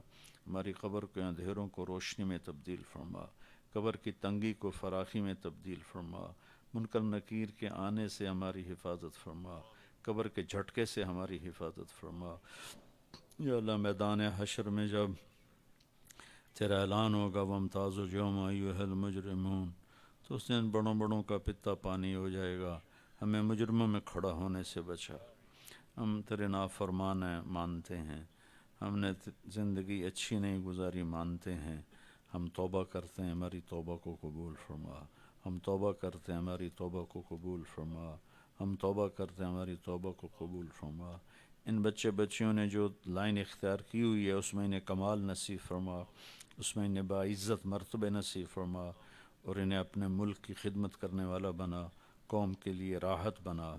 ہماری قبر کے اندھیروں کو روشنی میں تبدیل فرما، قبر کی تنگی کو فراخی میں تبدیل فرما، منکر نکیر کے آنے سے ہماری حفاظت فرما، قبر کے جھٹکے سے ہماری حفاظت فرما، یا اللہ میدان حشر میں جب تیرا اعلان ہوگا وَامْتَازُوا الْيَوْمَ أَيُّهَا الْمُجْرِمُونَ، تو اس دن بڑوں بڑوں کا پتا پانی ہو جائے گا، ہمیں مجرموں میں کھڑا ہونے سے بچا، ہم تیرے نافرمان ہیں، مانتے ہیں، ہم نے زندگی اچھی نہیں گزاری، مانتے ہیں، ہم توبہ کرتے ہیں، ہماری توبہ کو قبول فرما، ہم توبہ کرتے ہیں، ہماری توبہ کو قبول فرما، ہم توبہ کرتے ہیں، ہماری توبہ کو قبول فرما۔ ان بچے بچیوں نے جو لائن اختیار کی ہوئی ہے اس میں انہیں کمال نصیب فرما، اس میں انہیں باعزت مرتبہ نصیب فرما، اور انہیں اپنے ملک کی خدمت کرنے والا بنا، قوم کے لیے راحت بنا،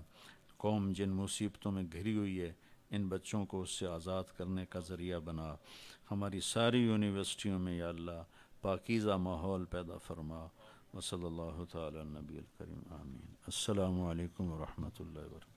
قوم جن مصیبتوں میں گھری ہوئی ہے ان بچوں کو اس سے آزاد کرنے کا ذریعہ بنا۔ ہماری ساری یونیورسٹیوں میں یا اللہ پاکیزہ ماحول پیدا فرما۔ وصلی اللہ تعالی علی نبی الکریم، آمین۔ السلام علیکم ورحمۃ اللہ وبرکاتہ۔